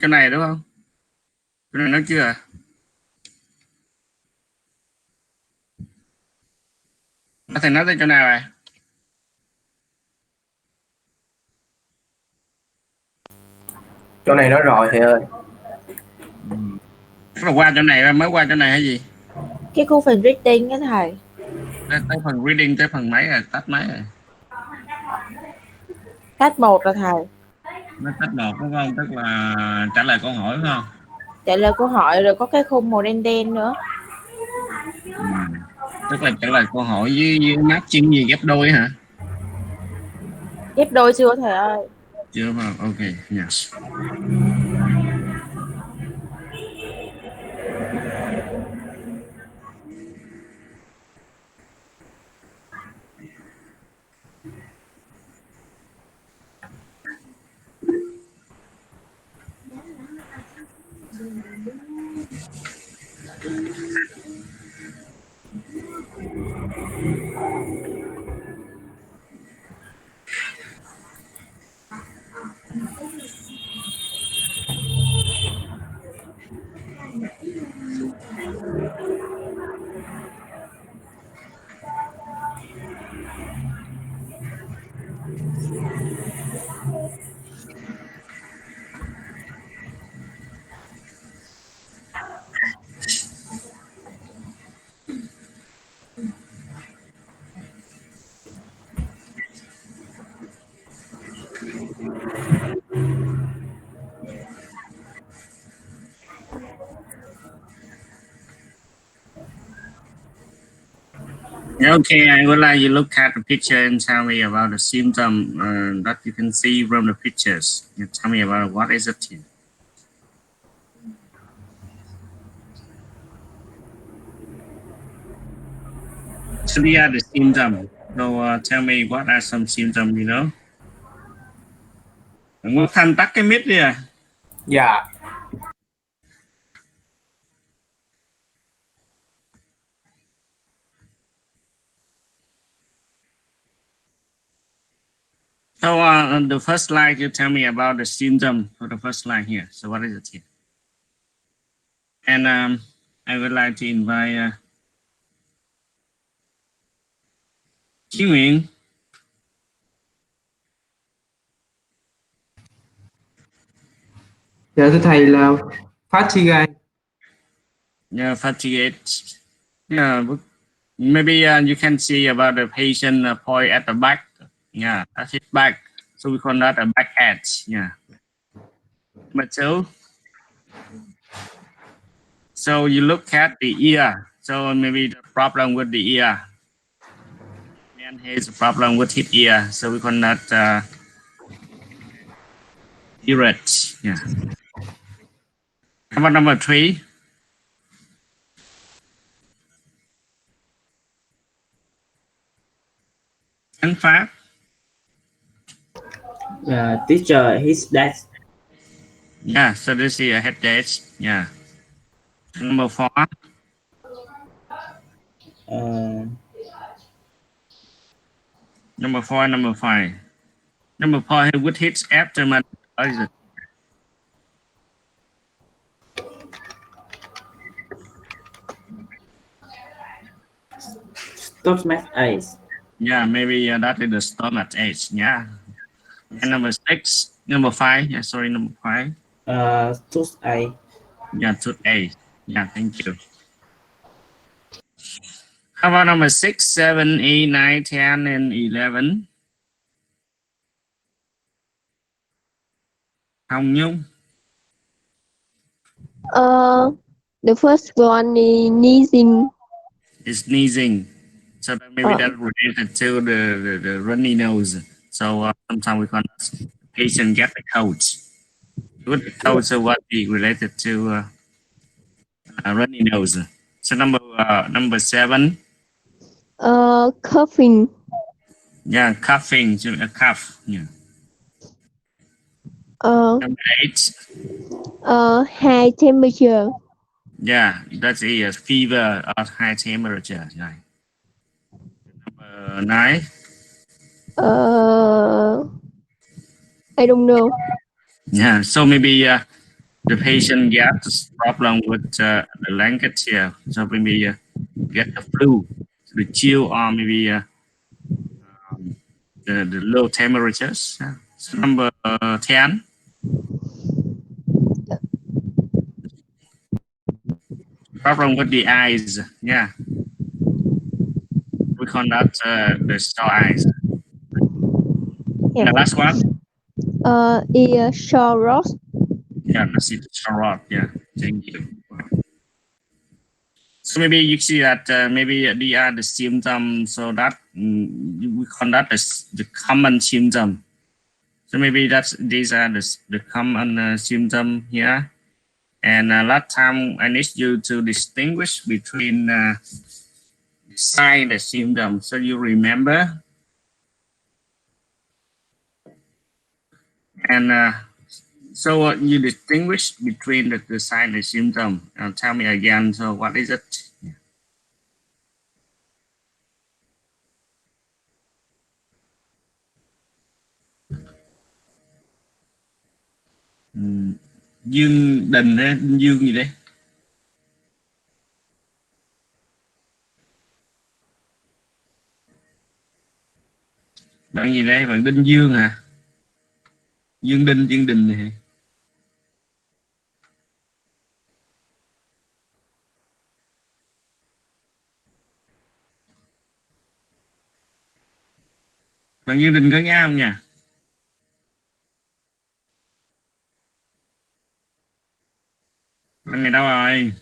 Cái này đúng không? Cái này nói chưa à? Thầy nói tới chỗ nào à? Chỗ này nói rồi thầy ơi. Tức là qua chỗ này mới qua chỗ này hay gì? Cái khu phần reading á thầy. Tới phần reading tới phần mấy rồi, tách mấy rồi? Tách 1 rồi thầy. Nó tách một đúng không? Tức là trả lời câu hỏi phải không? Trả lời câu hỏi rồi có cái khung màu đen đen nữa. Tức là trả lời câu hỏi với matching gì ghép đôi hả? Ghép đôi chưa thầy ơi? Chưa vào, ok, yes. Okay, I would like you to look at the picture and tell me about the symptom that you can see from the pictures. You tell me about what is it here. So these are the symptoms. So tell me what are some symptoms, you know? Ngô Thanh tắt cái mic đi à. Dạ. So the first slide, you tell me about the symptom for the first slide here. So what is it here? And I would like to invite Chí Nguyễn. Dạ thưa thầy là fatigue. Yeah, fatigue. Yeah, maybe you can see about the patient point at the back. Yeah, at his back. So we call that a back edge. Yeah. But so you look at the ear. So maybe the problem with the ear. Man has a problem with his ear. So we call that earage. Yeah. How about number 3? Ấn Pháp. Teacher, his dad. Yeah, so this is a headache. Yeah. Number 4. Number 4, number 5. Number 4 with his abdomen. What is it? Stomach ache. Yeah, maybe that is the stomach ache. Yeah. And number 6, number 5. Yeah, sorry, number 5. Toothache. Yeah, toothache. Yeah, thank you. How about number 6, 7, 8, 9, 10, and 11? Hồng Nhung. The first one is sneezing. Is sneezing. So that maybe that's related to the runny nose. So sometimes we call patient get the cold. With the cold, so what be related to runny nose? So number 7. Coughing. Yeah, coughing, so a cough. Yeah. Number 8. High temperature. Yeah, that's a fever or high temperature. Right. Number 9. I don't know. Yeah, so maybe the patient gets problem with the language here, so maybe get the flu, the chill, or maybe the low temperatures. So number 10, problem with the eyes. Yeah, we call that the sore eyes. Yeah. The last one, Ear sore. yeah, that's it. Sore. Yeah, thank you. So maybe you see that maybe they are the symptoms, so that we call that the common symptom. So maybe these are the common symptom here. And last time I need you to distinguish between the sign and symptom. So you remember. And so you distinguish between the sign and symptom. Tell me again. So what is it? Dương Đình đấy, Dương gì đấy? Bạn gì đây? Bạn Đinh Dương hả? Dương Đình này. Bạn Dương Đình có nghe không nhỉ? Bạn này đâu rồi?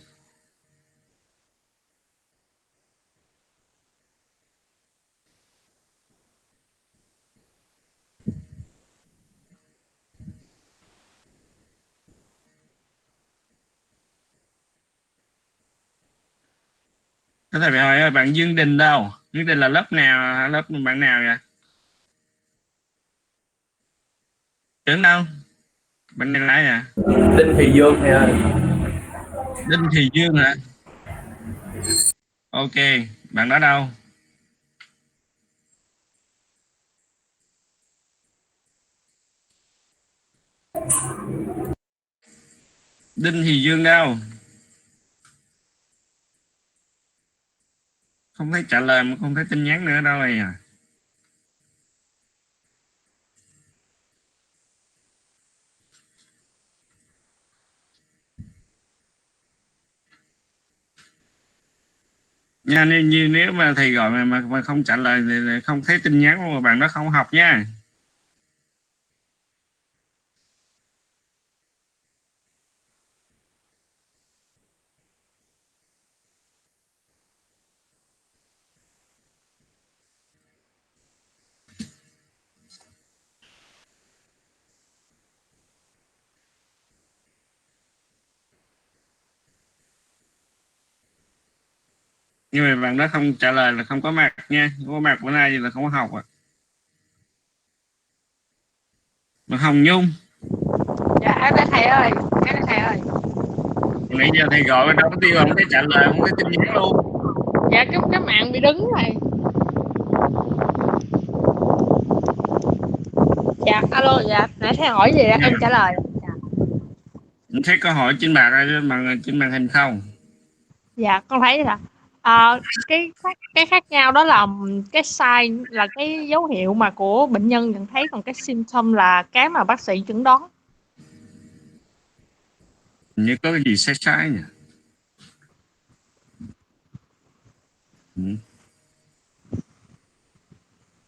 Có thể phải hỏi bạn Dương Đình đâu? Dương Đình là lớp nào? Lớp bạn nào vậy? Tưởng đâu? Bạn này là ai à? Đinh Thị Dương thầy ơi. Đinh Thị Dương hả? Ok, bạn đó đâu? Đinh Thị Dương đâu? Không thấy trả lời mà không thấy tin nhắn nữa đâu rồi à? Nha, nếu mà thầy gọi mà không trả lời thì không thấy tin nhắn mà bạn đó không học nha. Nhưng mà bạn đó không trả lời là không có mặt nha, không có mặt bữa nay là không có học à. Bạn Hồng Nhung. Dạ em đây thầy ơi, em đây thầy ơi. Nãy giờ thầy gọi đâu có tiêu, không thấy trả lời, không thấy tin nhắn luôn. Dạ cái mạng bị đứng này. Dạ alo, dạ nãy thầy hỏi gì đó, em trả lời. Dạ. Thấy câu hỏi trên trên màn hình không? Dạ con thấy là cái khác nhau đó là cái sign là cái dấu hiệu mà của bệnh nhân nhận thấy, còn cái symptom là cái mà bác sĩ chẩn đoán. Như có cái gì sai sai nhỉ?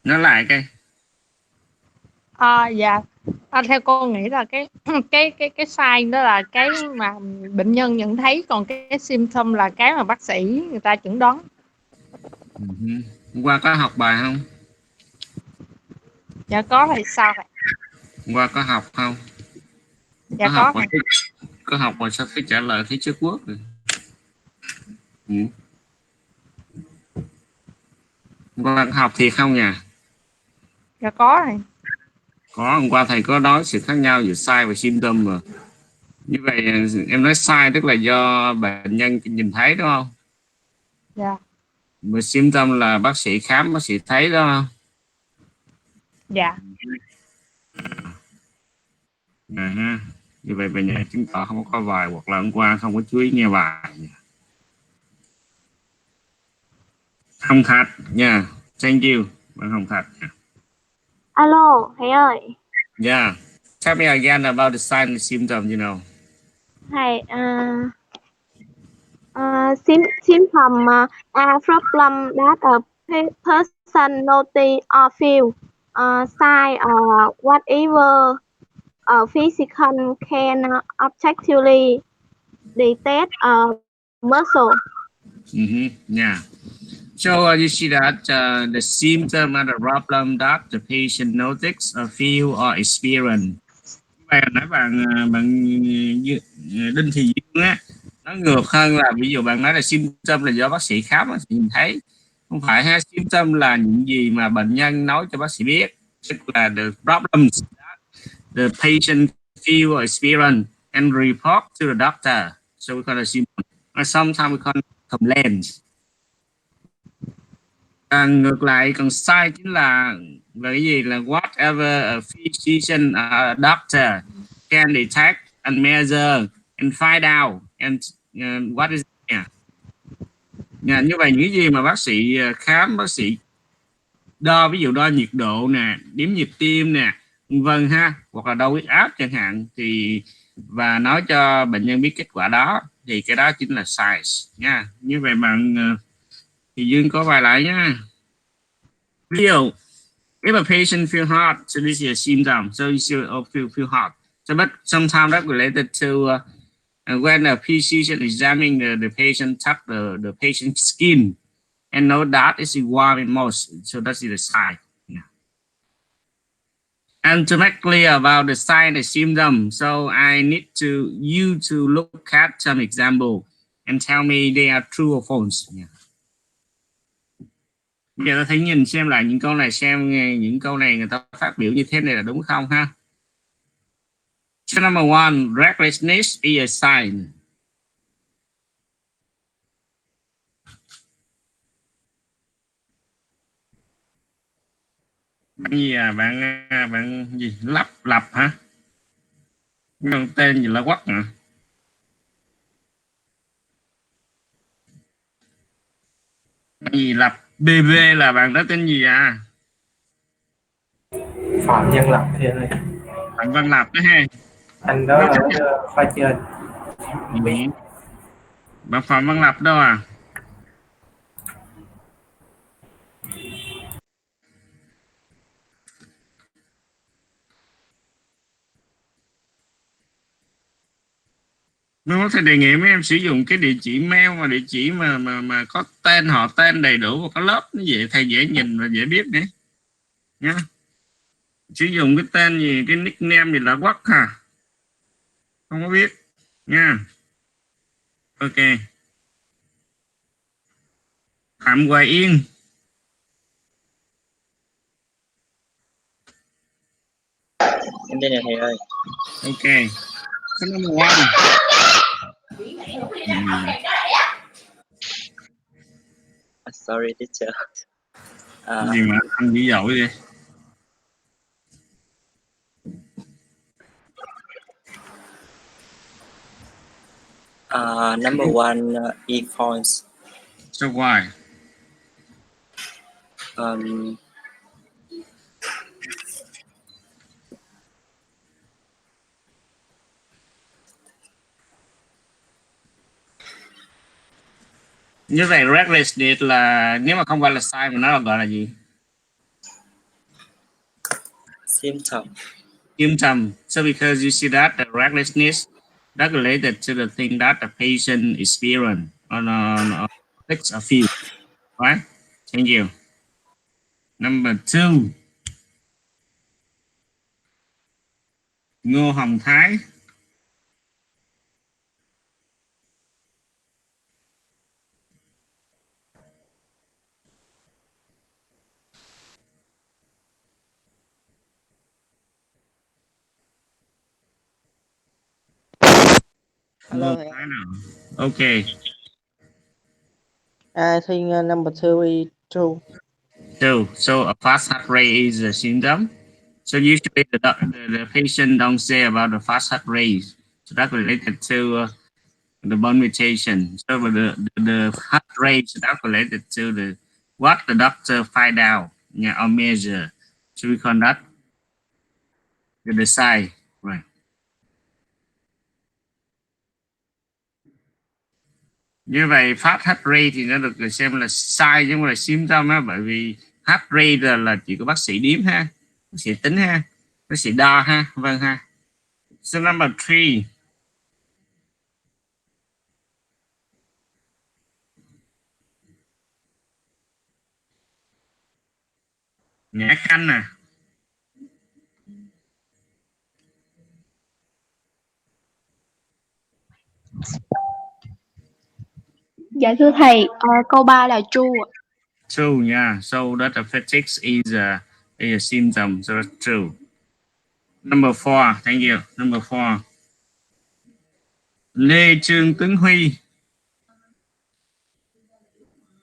Nói lại cái. Dạ. Theo con nghĩ là cái sign đó là cái mà bệnh nhân nhận thấy, còn cái symptom là cái mà bác sĩ người ta chẩn đoán. Hôm qua có học bài không? Dạ có thầy, sao thầy? Hôm qua có học không? Dạ có thầy. Có học mà sao thấy trả lời thấy trước quốc rồi. Hôm qua có học thiệt không nhỉ? Dạ có thầy. Có, hôm qua thầy có nói sự khác nhau giữa sai và symptom mà. Như vậy em nói sai tức là do bệnh nhân nhìn thấy đúng không? Dạ. Mà symptom là bác sĩ khám, bác sĩ thấy đó không? Dạ. Ha. Như vậy về nhà chứng tỏ không có coi bài hoặc là hôm qua không có chú ý nghe bài. Hồng Thạch nha, thank you bạn Hồng Thạch. Alo, thầy ơi. Yeah, tell me again about the sign and symptom, you know. Thầy, symptom are problem that a person notice or feel. Sign whatever physical can objectively detect muscle. Yeah. So you see that the symptom and the problem that the patient notices or feel or experience. Vậy nãy bạn Đinh Thị Dương á, nó ngược hơn là ví dụ bạn nói là symptom là do bác sĩ khám bác sĩ nhìn thấy, không phải ha. Symptom là những gì mà bệnh nhân nói cho bác sĩ biết, tức là the problems that the patient feel or experience and report to the doctor, so we call it symptom, or sometimes we call it complaints. Ngược lại còn sai chính là cái gì, là whatever a physician doctor can detect and measure and find out and what is yeah. Như vậy những gì mà bác sĩ khám, bác sĩ đo, ví dụ đo nhiệt độ nè, đếm nhịp tim nè, vân ha, hoặc là đo huyết áp chẳng hạn, thì và nói cho bệnh nhân biết kết quả đó, thì cái đó chính là science nha. Như vậy bạn thì Dương có bài lại nhá. Leo, if a patient feel hot, so this is a symptom. So you should feel hot. So, but sometimes that's related to when a physician examining the patient, touch the patient's skin and know that is warm most. So that's the sign. Yeah. And to make clear about the sign and symptom, so I need you to look at some example and tell me they are true or false. Yeah. Giờ ta thấy nhìn xem lại những câu này, xem những câu này người ta phát biểu như thế này là đúng không ha. So number one, recklessness is a sign. Bạn gì bạn gì lập hả? Bạn tên gì là quắc hả? Bạn gì lập BB là bạn đó tên gì à? Phạm Văn Lập thì ơi. Bạn Văn Lập đó ha. Anh đó ở khoa trên. Bạn Phạm Văn Lập đâu à? Mình có thể đề nghị mấy em sử dụng cái địa chỉ mail mà địa chỉ mà có tên họ, tên đầy đủ và có lớp, nó dễ thầy dễ nhìn và dễ biết đấy nhá. Sử dụng cái tên gì, cái nickname gì là quắc hả? Không có biết nha. Ok. Phạm Hoài Yên. Em tên là thầy ơi. Ok. So number one. Sorry teacher. Gì mà anh bị giỏi vậy? Number one, e-coins. So why? Như vậy recklessness là nếu mà không phải là sai mà nó là gọi là gì? Symptom. Symptom. So because you see that the recklessness that related to the thing that the patient experience on takes a few, right? Thank you. Number two. Ngô Hồng Thái. Hello. Ngô Thái nào? Ok. I think number two is true. So a fast heart rate is a symptom. So usually the patient don't say about the fast heart rate. So that's related to the bone mutation. So the heart rate that's related to the what the doctor find out, yeah, or measure. So we call that the size, right? Như vậy phát heart rate thì nó được xem là sai chứ không phải là symptom á, bởi vì heart rate là chỉ có bác sĩ điếm ha, bác sĩ tính ha, bác sĩ đo ha, vâng ha. So number 3. Nhã Khanh nè. Dạ thưa thầy, câu 3 là true ạ. True, yeah. So that the fatigue is a symptom. So that's true. Number 4. Thank you. Number 4. Lê Trương Tuấn Huy.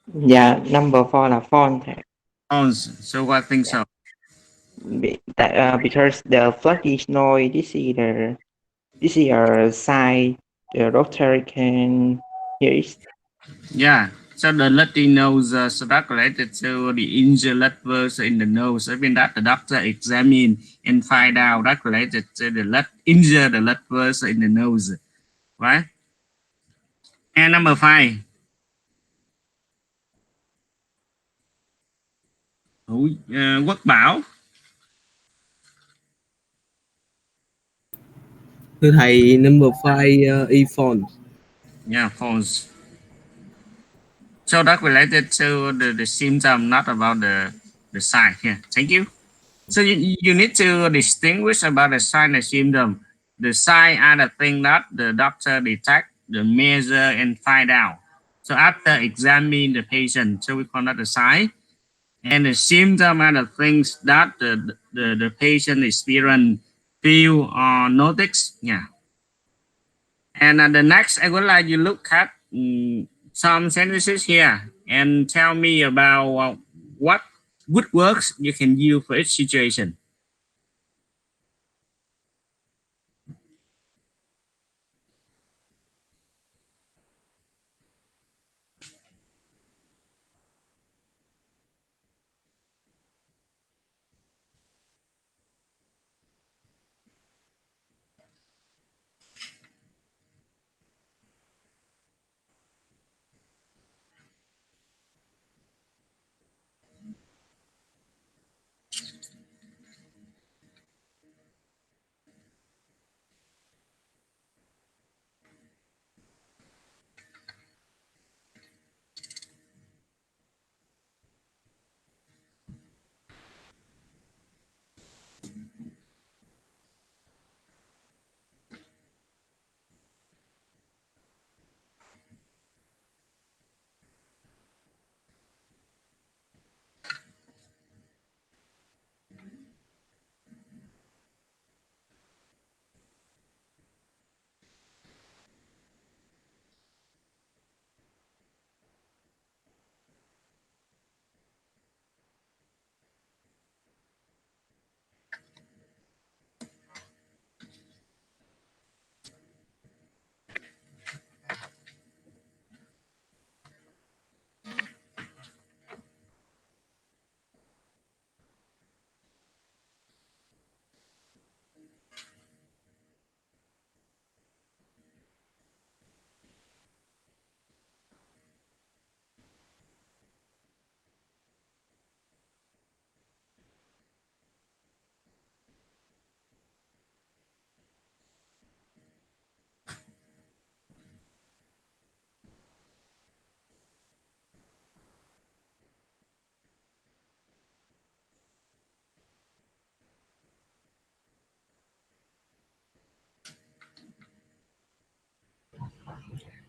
Dạ, number 4 là phone thầy. False. So what think so? Because the sluggish noise, this is a sign the doctor can hear it. Yeah. So the letting nose so that related to the injured letters in the nose. I mean that the doctor examine and find out that related to the injured the letters in the nose, right? And number 5. Quốc Bảo. Thưa thầy, number 5 earphone. Yeah, false. So that related to the symptom, not about the sign here. Thank you. So you need to distinguish about the sign and symptom. The sign are the thing that the doctor detect, the measure, and find out. So after examining the patient, so we call that the sign. And the symptom are the things that the patient experience, feel, or notice. Yeah. And the next, I would like you look at some sentences here and tell me about what good words you can use for each situation.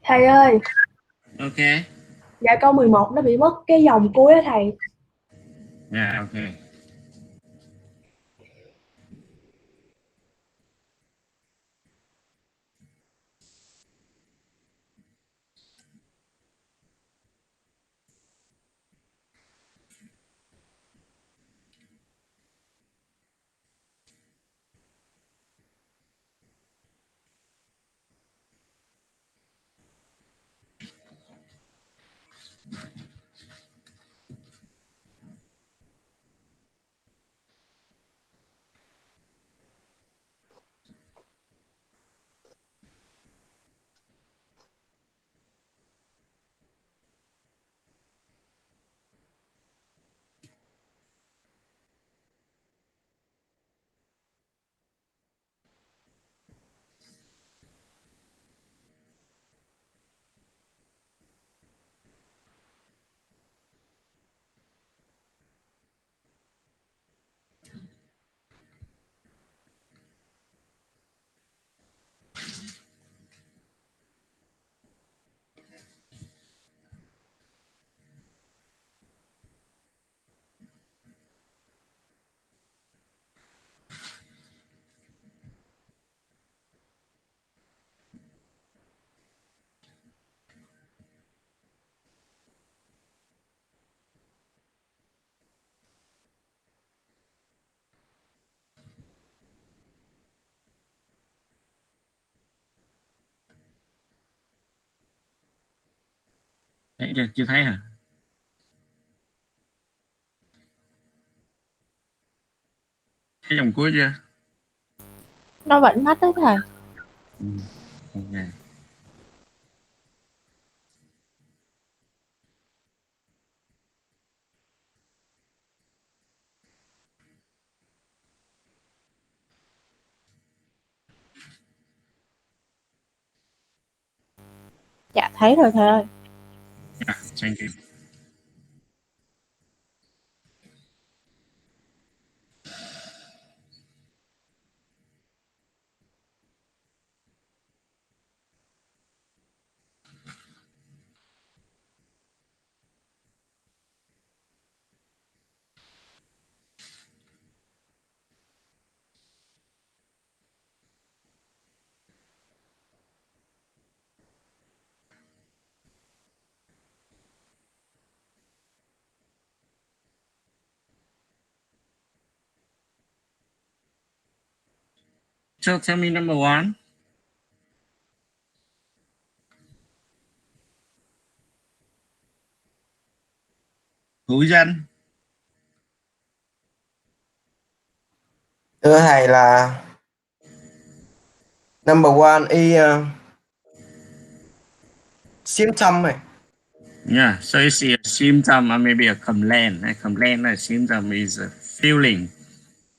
Thầy ơi, Okay. dạ câu 11 nó bị mất cái dòng cuối á thầy. Yeah, okay. Thấy chưa? Chưa thấy hả? Thấy dòng cuối chưa? Nó vẫn mất đấy thầy. Okay. Dạ thấy rồi thầy ơi. Yeah, thank you. So tell me number one. Hữu danh. Thưa thầy là number one symptom này. Yeah, so you see a symptom or maybe a complaint. A complaint or symptom is a feeling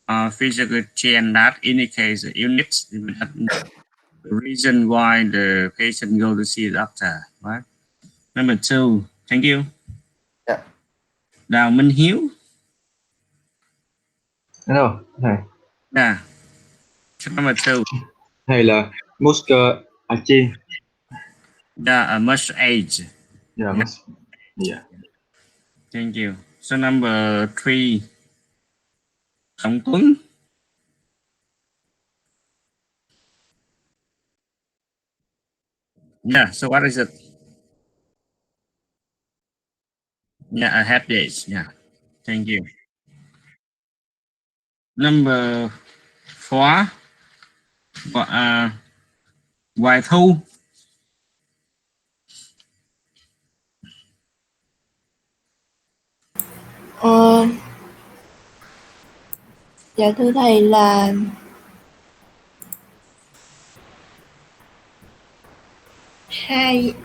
or physical change that indicates the illness. The reason why the patient go to see the doctor. Right? Number two, thank you. Yeah. Đào Minh Hiếu. Hello, thầy. Yeah. So number two. Thầy là Muscle Avcn. Yeah, a much age. Yeah, yeah. Thank you. So number three, Trọng Tuấn. Yeah, so what is it? Yeah, a happy age. Yeah, thank you. Number four, Hoài Thu. Dạ thưa thầy là high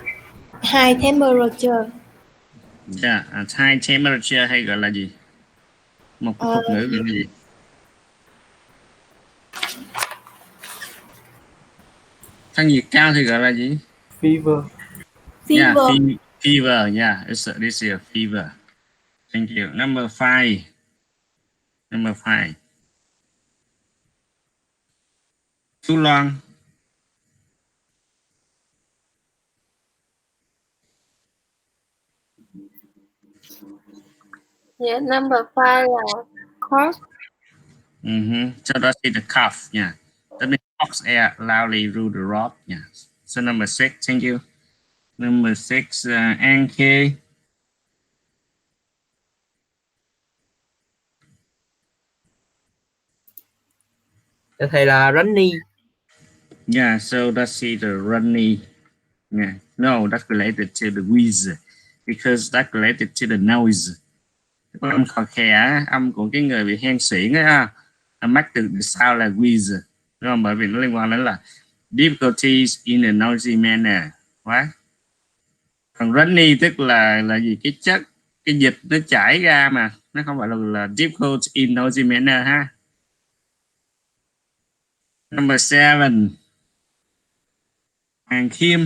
temperature. Yeah, high temperature hay gọi là gì? Một cái thuật ngữ gọi là gì? Thân nhiệt cao thì gọi là gì? Fever. Yeah, fever. Yeah, this is a fever. Thank you. Number five. Thu Loan. Dạ number 5 là cough. So that's the cough. Yeah. That means coughs air loudly through the rod. Yeah. So number six. Thank you. Number six, Anke. Thầy là runny. Yeah, so that's the runny. Yeah. No, that's related to the wheeze because that's related to the nose. Âm khò khè, âm của cái người bị hen suyễn á, mắc từ sao là wheeze, đúng không? Bởi vì nó liên quan đến là difficulties in a noisy manner. Right? Còn runny tức là gì? Cái dịch nó chảy ra mà nó không phải là difficult in noisy manner ha. Number seven, Hoàng Khiêm.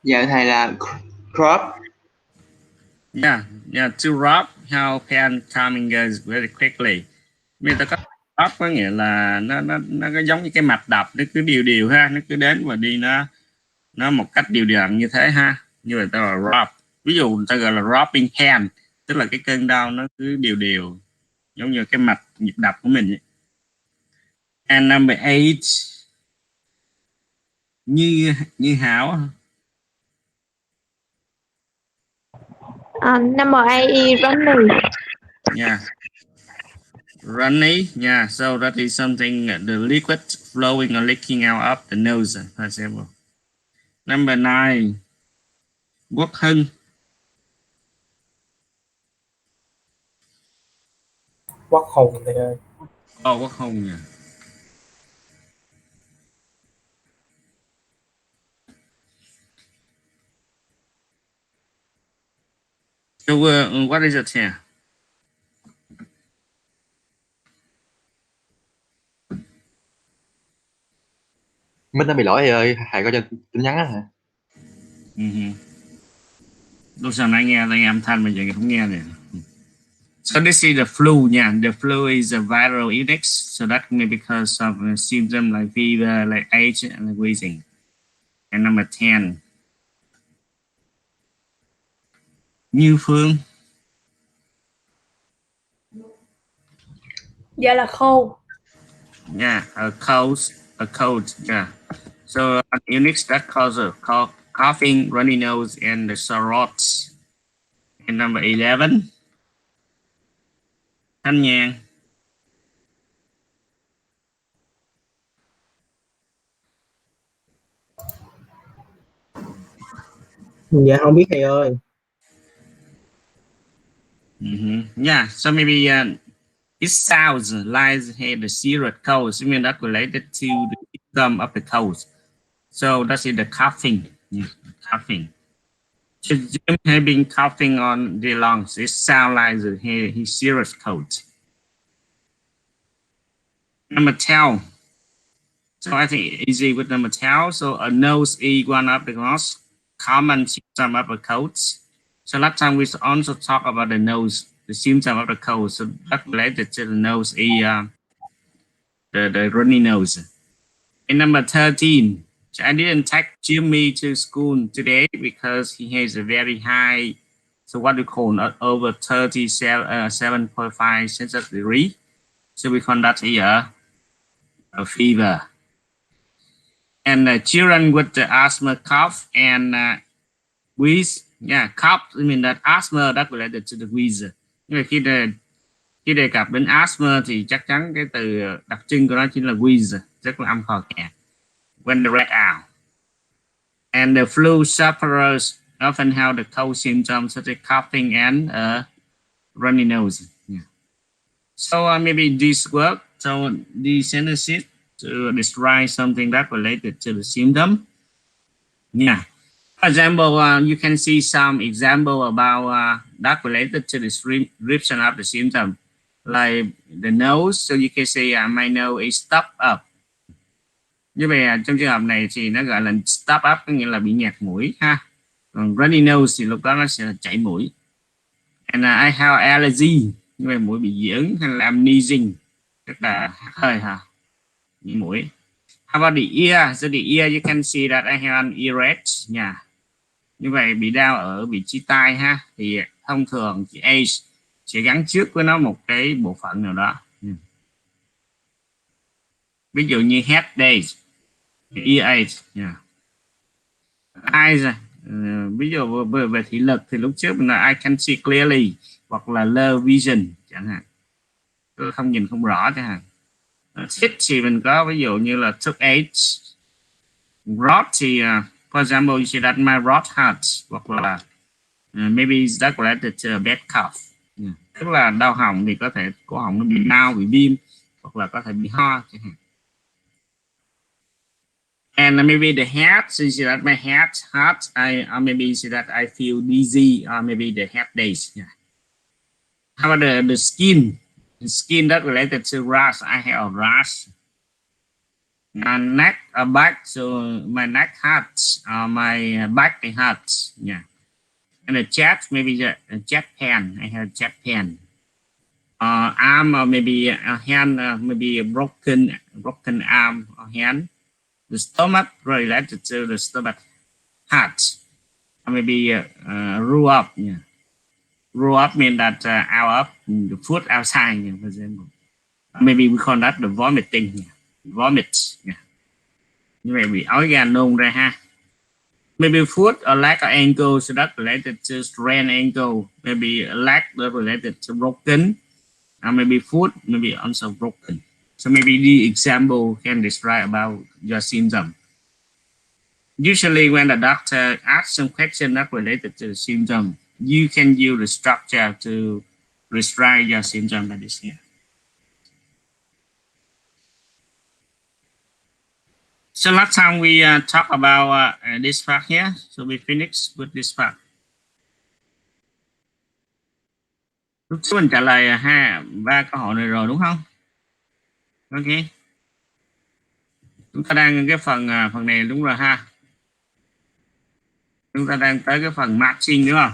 Dạ thầy là crop. Yeah, to rub how pen coming goes very quickly. Bây giờ có rub có nghĩa là nó có giống như cái mạch đập, nó cứ đều ha, nó cứ đến và đi nó một cách đều đặn như thế ha. Như vậy ta là rub. Ví dụ người ta gọi là rubbing pen, tức là cái cơn đau nó cứ đều giống như cái mạch nhịp đập của mình vậy. And number 8, Như Hảo. Number A is runny. Yeah. Runny. Yeah. So that is something the liquid flowing or leaking out of the nose, for example. Number 9. Quốc hưng. Quắc hùng thầy ơi. Oh, quốc hùng. Yeah. So what is it here? Mít nó bị lỗi thầy ơi, thầy có cho tin nhắn á hả? Lúc sau nãy nghe anh âm thanh mà giờ không nghe này. So this is the flu. Yeah, the flu is a viral illness. So that may be because of symptoms like fever, like age, and like wheezing. And number 10. Như Phương. Dạ là khô. Yeah, a cold. Yeah. So an illness that causes coughing, runny nose, and the sore throat. And number 11. Thanh nhàn. Dạ không biết thầy ơi. Yeah, so maybe it sounds like the serious cold. So I mean that related to the symptom of the cold. So that's the coughing. Yeah, coughing. So Jim had been coughing on the lungs. It sounds like he's serious cold. Number 10. So I think easy with number 10. So a nose is one of the most common symptom of a cold. So last time we also talked about the nose, the symptom of the cold. So that related to the nose is the runny nose. And number 13. So I didn't take Jimmy to school today because he has a very high, so what we call over 37.5 Celsius degree. So we call that here a fever. And children with the asthma, cough, and wheeze. Yeah, cough, I mean that asthma that related to the wheeze. Nhưng mà khi đề cập đến asthma thì chắc chắn cái từ đặc trưng của nó chính là wheeze, rất là âm khò khè. When the red out. And the flu sufferers often have the cold symptoms such as coughing and runny nose. Yeah. So maybe this work. So the sentences to describe something that related to the symptom. Yeah. For example, you can see some example about that related to the description of the symptom, like the nose. So you can say my nose is stuffed up. Như vậy trong trường hợp này thì nó gọi là stuffed up, có nghĩa là bị nghẹt mũi ha. Còn runny nose thì lúc đó nó sẽ là chảy mũi. And I have allergy, như vậy mũi bị dị ứng, hay là I'm sneezing, tức là hơi ha, mũi. How about the ear? So the ear you can see that I have an earache. Yeah. Như vậy bị đau ở vị trí tai ha, thì thông thường chữ A sẽ gắn trước với nó một cái bộ phận nào đó. Ví dụ như headache, earache. Yeah. Eyes, ví dụ về thị lực thì lúc trước mình là I can see clearly, hoặc là low vision chẳng hạn, tôi không nhìn không rõ chẳng hạn. Teeth thì mình có ví dụ như là toothache. Rot thì for example you see that my rot hurts, hoặc là maybe that's related to a bad cough. Yeah. Tức là đau họng thì có thể cổ họng nó bị đau, bị viêm, hoặc là có thể bị ho chẳng hạn. And maybe the head, so you see that my head hurts, or maybe you see that I feel dizzy, or maybe the headache. Yeah. How about the skin? The skin that related to rash, I have a rash. Neck, back, so my neck hurts, my back hurts. Yeah. And the chest, maybe a chest pain, I have chest pain. Arm, or maybe a hand, maybe a broken arm or hand. The stomach related to the stomach heart, or maybe roll up. Yeah. Roll up means that out up the food outside, yeah, for example. Maybe we call that the vomiting. Yeah. Vomit. Yeah. Như vậy bị ói ra nôn ra ha. Maybe foot or lack of ankle, so that's related to strained ankle. Maybe a lack that related to broken, or maybe foot, maybe also broken. So maybe the example can describe about your symptom. Usually when the doctor asks some question not related to the symptom, you can use the structure to describe your symptom that is here. So last time we talked about this part here, so we finished with this part. Lúc trước mình trả lời ba câu hỏi này rồi đúng không? Ok. Chúng ta đang cái phần này đúng rồi ha. Chúng ta đang tới cái phần matching đúng không?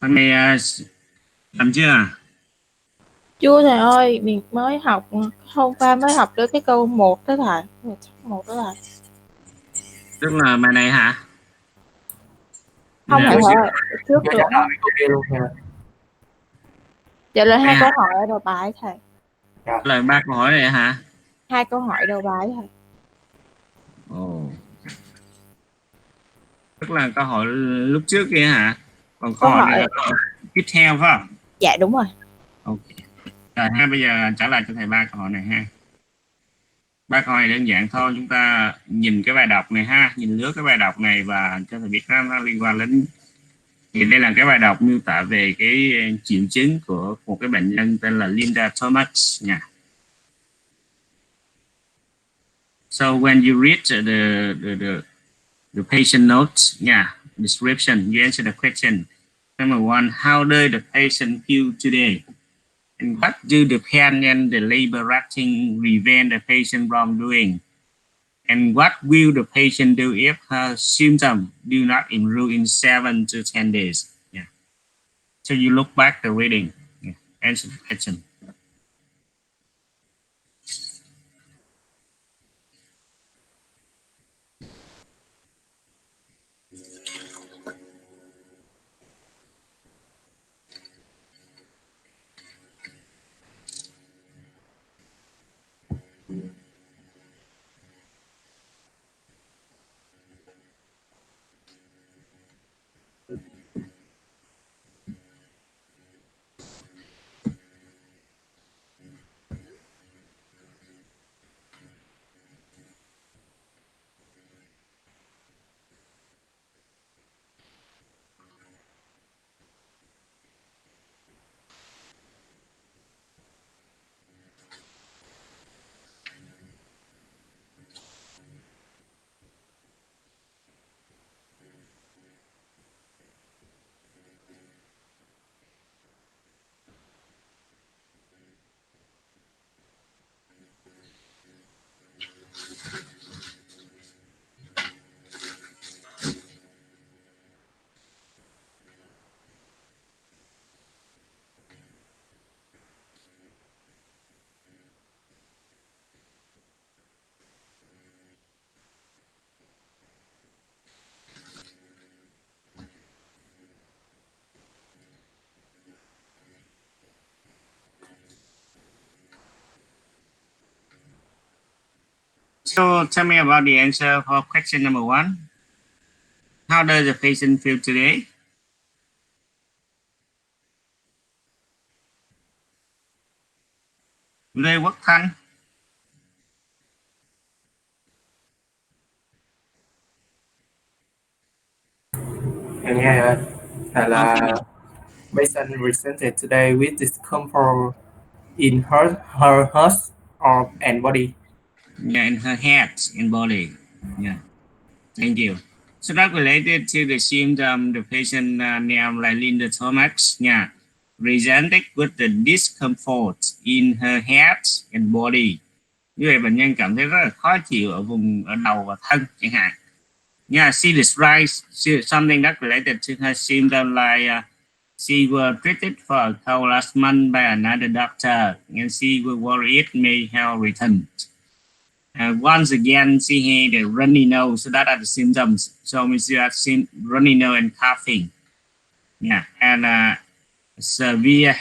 Phần này làm chưa? Chưa thầy ơi, mình mới học, hôm qua mới học tới cái câu 1 đó thầy. 1 đó thầy. Tức là bài này hả? Không phải thầy ơi, trước Dạ, được trả á. lời câu kia luôn nha. Trả lời 2 À. câu hỏi ở đầu bài thầy. Lời 3 câu hỏi này hả? 2 câu hỏi đầu bài thầy. Ồ. Tức là câu hỏi lúc trước kia hả? Còn câu Câu hỏi này hỏi là câu hỏi tiếp theo phải không? dạ đúng rồi. Ok. Rồi ha, bây giờ trả lời cho thầy 3 câu hỏi này ha. 3 câu hỏi này đơn giản thôi, chúng ta nhìn cái bài đọc này ha, nhìn lướt cái bài đọc này và cho thầy biết nó liên quan đến. Thì đây là cái bài đọc miêu tả về cái triệu chứng của một cái bệnh nhân tên là Linda Thomas nha. So when you read the patient notes, yeah, description, you answer the question. Number one, how does the patient feel today? And what do the pain and the labor acting prevent the patient from doing? And what will the patient do if her symptoms do not improve in 7 to 10 days? Yeah. So you look back the reading, yeah, answer the question. So tell me about the answer for question number one. How does the patient feel today? Lê Quốc Thanh. Em nghe là patient presented today with discomfort in her heart or and body. Yeah, in her head and body. Yeah, thank you. So that related to the symptom, the patient named Linda Thomas, yeah, presented with the discomfort in her head and body. Như vậy bệnh nhân cảm thấy rất là khó chịu ở vùng ở đầu và thân chẳng hạn. Yeah, she describes something that related to her symptom like she was treated for a cold last month by another doctor and she was worried it may have returned. Once again, she had a runny nose, so that are the symptoms. So we see that runny nose and coughing. Yeah, and severe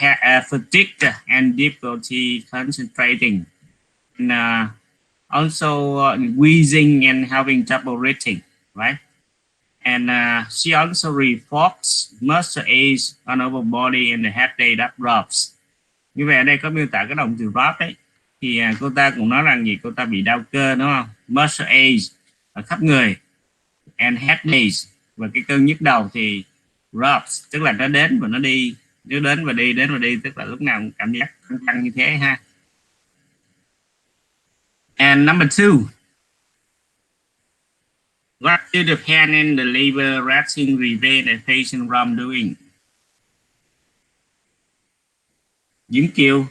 fatigue and difficulty concentrating. And also wheezing and having trouble breathing, right? And she also reports muscle ache on her body and the headache that drops. Như vậy ở đây có miêu tả cái động từ drop đấy, thì cô ta cũng nói rằng gì, cô ta bị đau cơ đúng không, muscle ache ở khắp người, and headache và cái cơn nhức đầu thì drops, tức là nó đến và nó đi, nó đến và đi, đến và đi, tức là lúc nào cũng cảm giác căng căng như thế ha. And number 2, what do the pain in the liver resting prevent a patient from doing? Dính Kiều.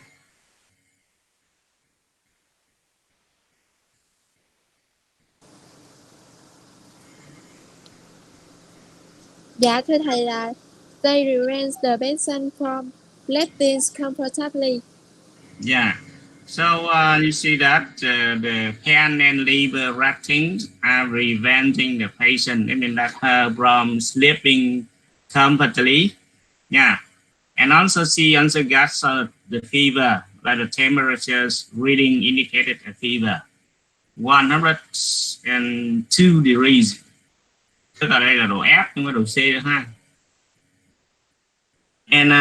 Dạ thưa thầy là they prevent the patient from breathing comfortably. Yeah. So you see that the pain and liver resting are preventing the patient, I mean that her from sleeping comfortably. Yeah. And also she also got the fever, like the temperatures reading indicated a fever 102 degrees. Tức là đây là độ F nhưng mà độ C đó ha. And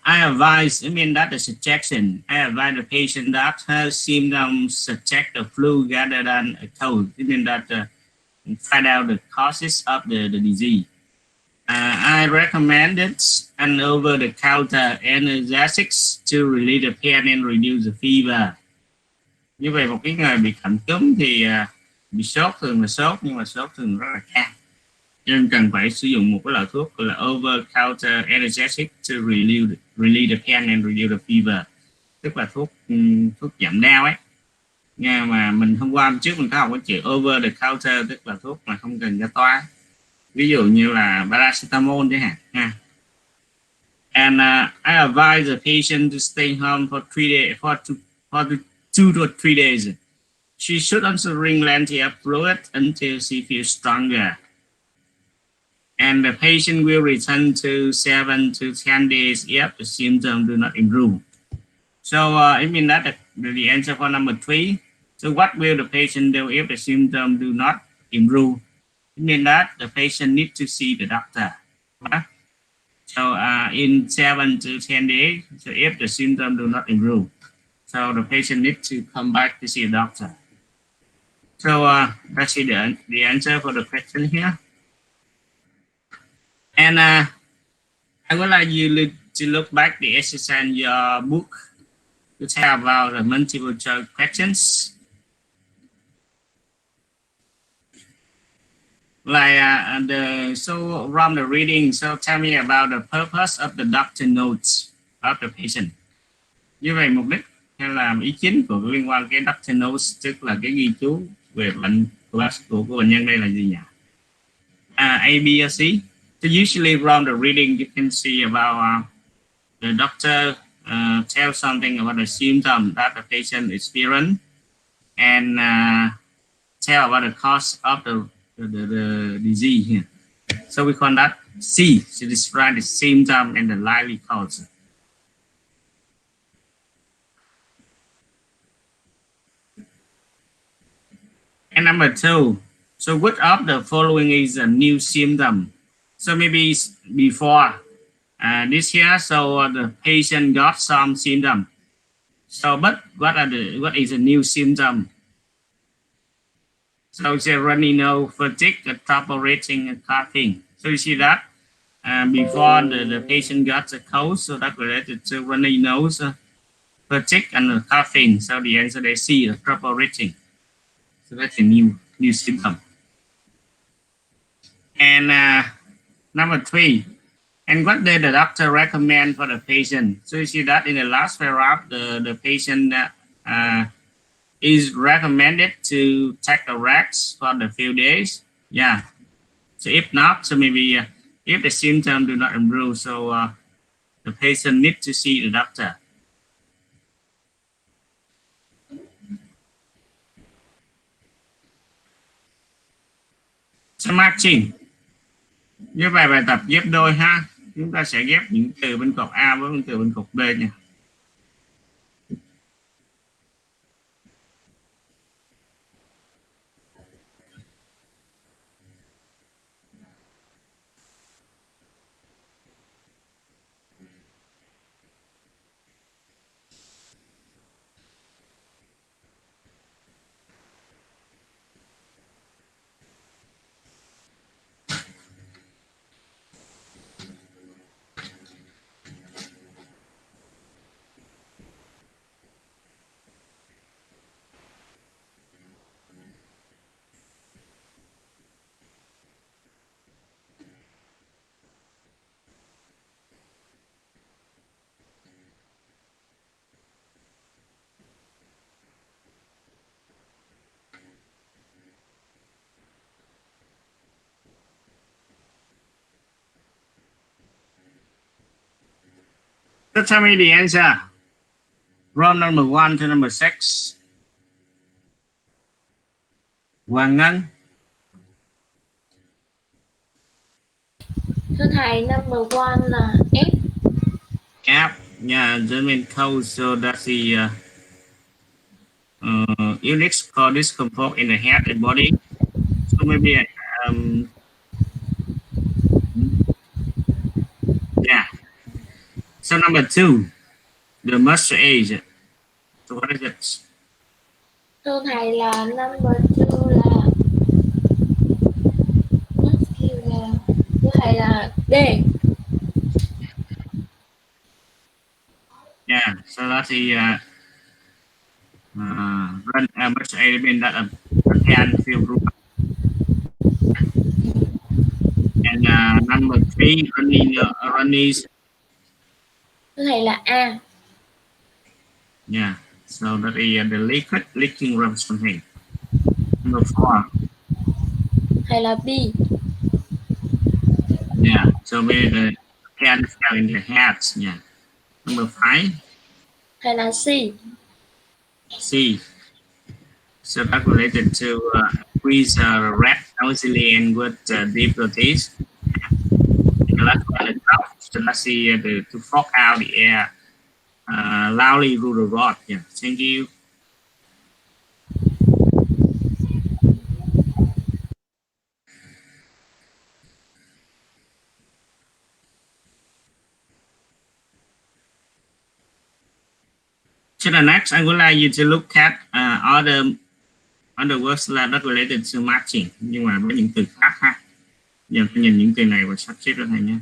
I advise, I mean that the suggestion, I advise the patient that her symptoms suggest a flu rather than a cold. I mean that find out the causes of the disease. I recommended an over-the-counter analgesics to relieve the pain and reduce the fever. Như vậy một cái người bị cảm cúm thì bị sốt thường là sốt, nhưng mà sốt thường rất là cao, nên cần phải sử dụng một cái loại thuốc gọi là over-counter analgesic to relieve the pain and reduce the fever, tức là thuốc giảm đau ấy. Nghe mà mình hôm qua trước mình có học cái chữ over the counter, tức là thuốc mà không cần ra toa, ví dụ như là paracetamol chẳng hạn ha. And I advise the patient to stay home for 3 days, for 2 to 3 days. She should also drink plenty of fluid until she feels stronger. And the patient will return to 7 to 10 days if the symptoms do not improve. So I mean that the answer for number 3. So what will the patient do if the symptoms do not improve? I mean that the patient needs to see the doctor. So in 7 to 10 days, so if the symptoms do not improve, so the patient needs to come back to see a doctor. So that's the answer for the question here. And I would like you to look back the exercise in your book to tell about the multiple choice questions. Like so from the reading, so tell me about the purpose of the doctor notes of the patient. Như vậy mục đích hay là ý chính của liên quan cái doctor notes, tức là cái ghi chú về bệnh của bệnh nhân đây là gì nhỉ? A, B, or C? So usually from the reading you can see about the doctor tell something about the symptom that the patient experience and tell about the cause of the disease here. So we call that C, to describe the symptom and the likely cause. And number 2, so which of the following is a new symptom? So maybe before this year, so the patient got some symptom. So but what is a new symptom? So it's a runny nose, fatigue, trouble breathing, and coughing. So you see that before the patient got a cold, so that's related to runny nose, fatigue, and coughing. So the answer they see the trouble breathing. So that's a new symptom. And number 3, and what did the doctor recommend for the patient? So you see that in the last paragraph, the patient is recommended to take a rest for the few days. Yeah. So if not, so maybe if the symptoms do not improve, so the patient needs to see the doctor. So matching. Như vậy bài tập ghép đôi ha. Chúng ta sẽ ghép những từ bên cột A với những từ bên cột B nha. So tell me the answer. From number 1 to number 6. Hoàng Ngân. Thưa thầy, number one là F. F. Yeah, German code. So that's the units called discomfort in the head and body. So maybe yeah. So number 2, the muscle age. So what is it? Thưa thầy là number two là muscular. Thưa thầy là D. Yeah. So that's the muscle age means that can feel group. And number 3, running. Thưa thầy là A. Yeah. So that is the liquid leaking from something. Number 4. Thầy là B. Yeah. So maybe the can fell in the head. Yeah. Number 5. Thầy là C. C. So that related to increase red noisily with difficulties. And that's why the top. So let's see to fog out the air loudly through the rod. Yeah. Thank you. So the next, I would like you to look at other words that related to matching, nhưng mà với những từ khác ha. Giờ tôi nhìn những từ này và sắp xếp ra thầy nha.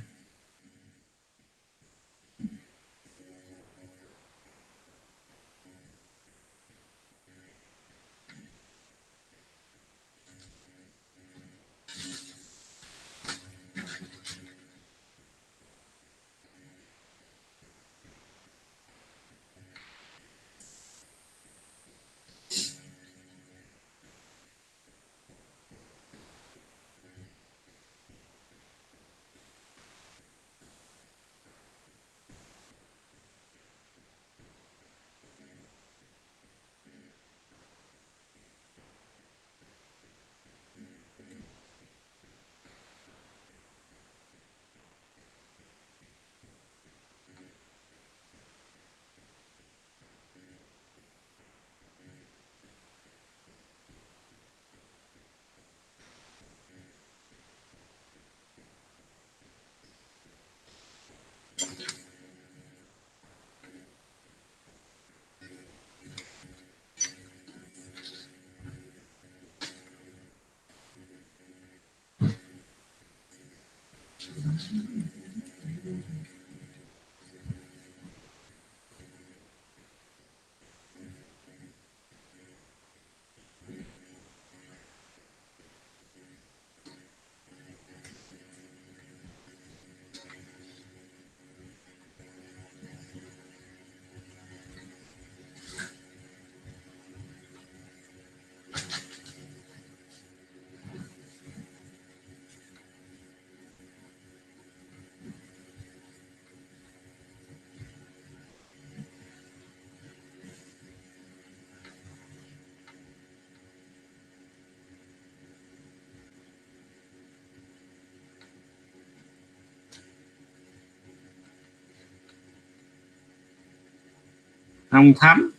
Hồng Thắm.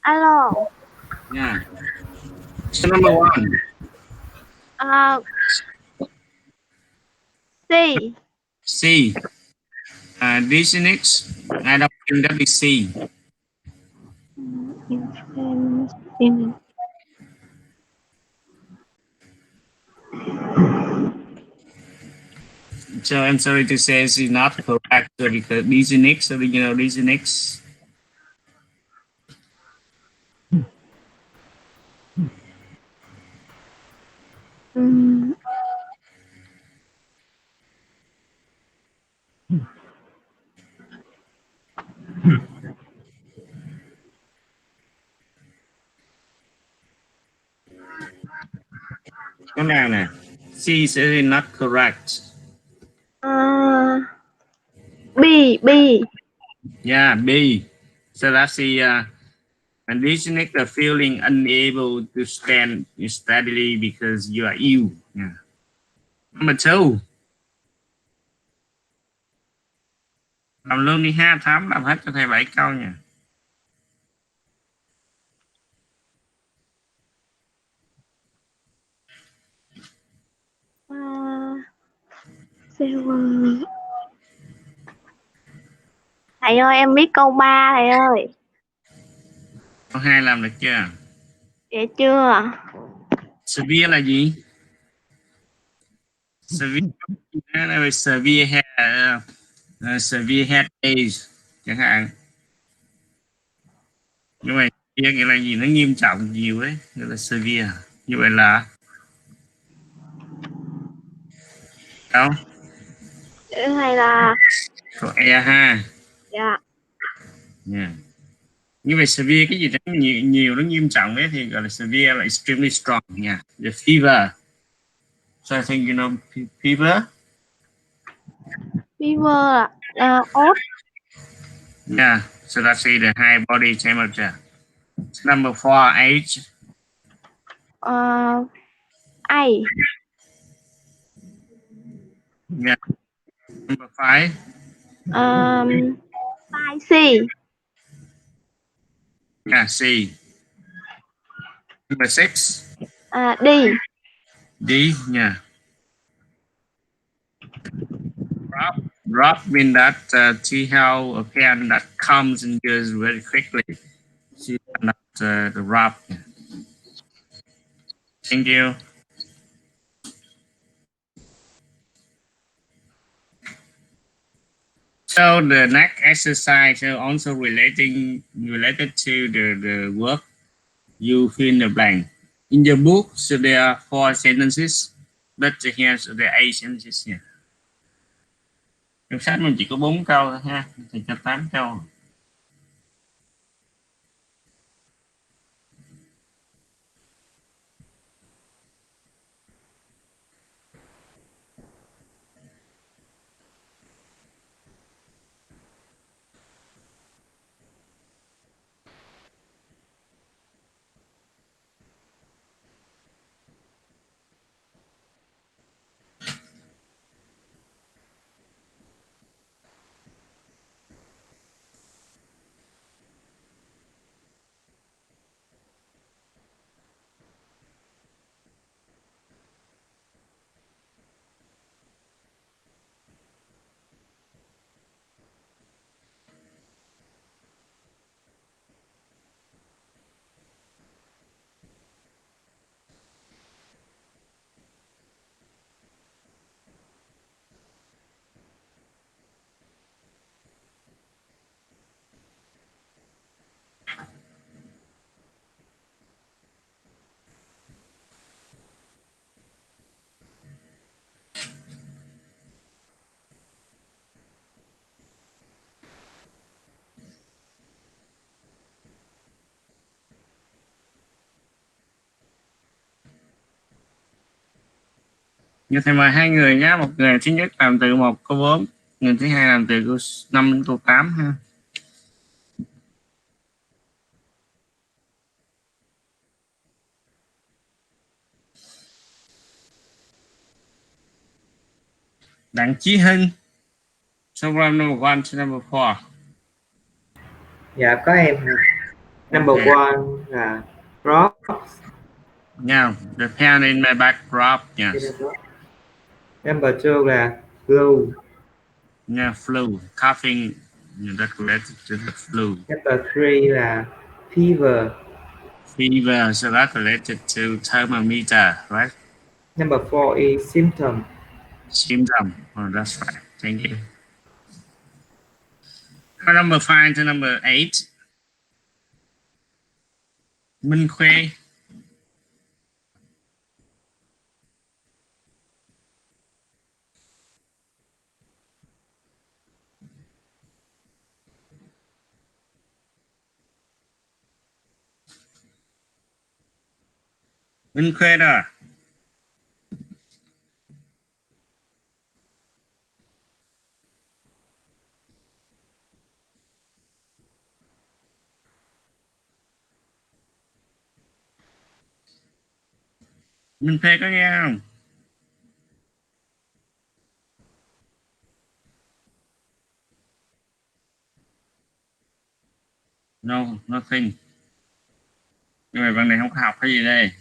Alo. Yeah. So number 1. C. C. This next, I don't think that is C. So I'm sorry to say it's not correct because this next, original this next. Cái nào nè? C is not correct. B. Yeah, B. So let's see. Conditioning the feeling unable to stand steadily because you are ill. Yeah. Number 2. Làm luôn đi ha, Thắm làm hết cho thầy 7 câu nha. Thầy ơi, em biết câu 3 thầy ơi. Câu 2 làm được chưa? Dạ chưa. Severe là gì? Severe là severe head, severe headache chẳng hạn. Nhưng mà severe nghĩa là gì? Nó nghiêm trọng nhiều ấy, nghĩa là severe. Như vậy là đâu? Thầy là Câu E ha. dạ. Yeah. Như vậy severe cái gì đó nhiều nó nghiêm trọng ấy thì gọi là severe là extremely strong nha. The fever. So I think you know fever. Fever là ốt. Yeah. So let's see the high body temperature. Number 4, age. A. Yeah. Number 5. Size C. Yeah, C. Number 6. D. D. Yeah. Drop mean that T how a pen that comes and goes very quickly. She not the drop. Thank you. So the next exercise also related to the work. You fill in the blank. In the book, so there are 4 sentences, but here's the 8 sentences here. Trong sách mình chỉ có 4 câu thôi ha, thì cho 8 câu. Như thầy mời 2 người nhé, một người thứ nhất làm từ 1 câu 4, người thứ hai làm từ câu 5 đến câu 8 ha. Đặng Chí Hưng. So from number 1 to number 4. Dạ có em. Number Okay. 1 là rock. Now, the pen in my back drop. Yes. Number 2 là flu. Yeah, flu, coughing. Yeah, that's related to the flu. Number 3 là fever. Fever, so that's related to thermometer, right? Number 4 is symptom. Symptom. Oh, that's right. Thank you. Number 5 to number 8. Minh Khuê. Minh Khuê đó. Mình phê có nghe không? No, nothing. Nhưng mà bạn này không có học cái gì đây?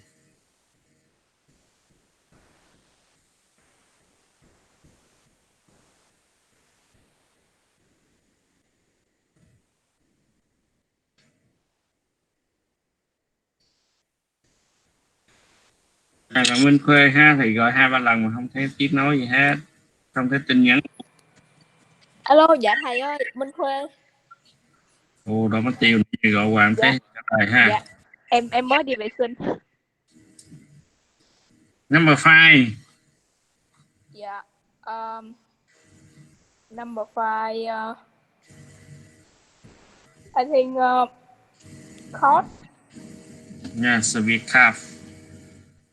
Là Minh Khuê ha, thì gọi 2-3 lần mà không thấy tiếp nói gì hết, không thấy tin nhắn. Alo, dạ thầy ơi, Minh Khuê. Ồ, đâu mất tiêu gì gọi hoàng Dạ. thế rồi ha. Dạ. Em mới đi vệ sinh. Number 5. Dạ. Number 5, I think cough. Yeah, severe cough.